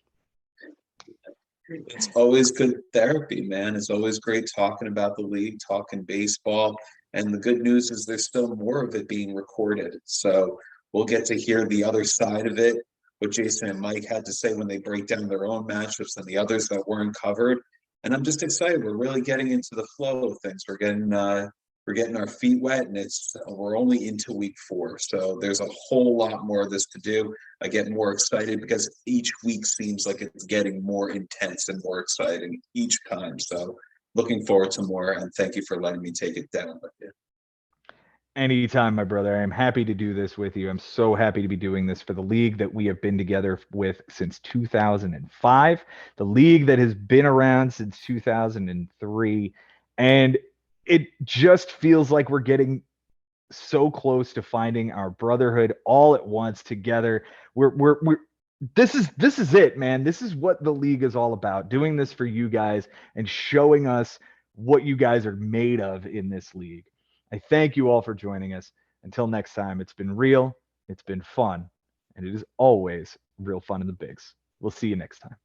It's always good therapy, man. It's always great talking about the league, talking baseball. And the good news is there's still more of it being recorded. So we'll get to hear the other side of it, what Jason and Mike had to say when they break down their own matchups and the others that weren't covered. And I'm just excited. We're really getting into the flow of things. We're getting our feet wet, and we're only into week 4. So there's a whole lot more of this to do. I get more excited because each week seems like it's getting more intense and more exciting each time. So looking forward to more, and thank you for letting me take it down with you. Anytime, my brother. I am happy to do this with you. I'm so happy to be doing this for the league that we have been together with since 2005, the league that has been around since 2003. And it just feels like we're getting so close to finding our brotherhood all at once together. We're this is it, man. This is what the league is all about. Doing this for you guys and showing us what you guys are made of in this league. I thank you all for joining us. Until next time, it's been real, it's been fun, and it is always real fun in the bigs. We'll see you next time.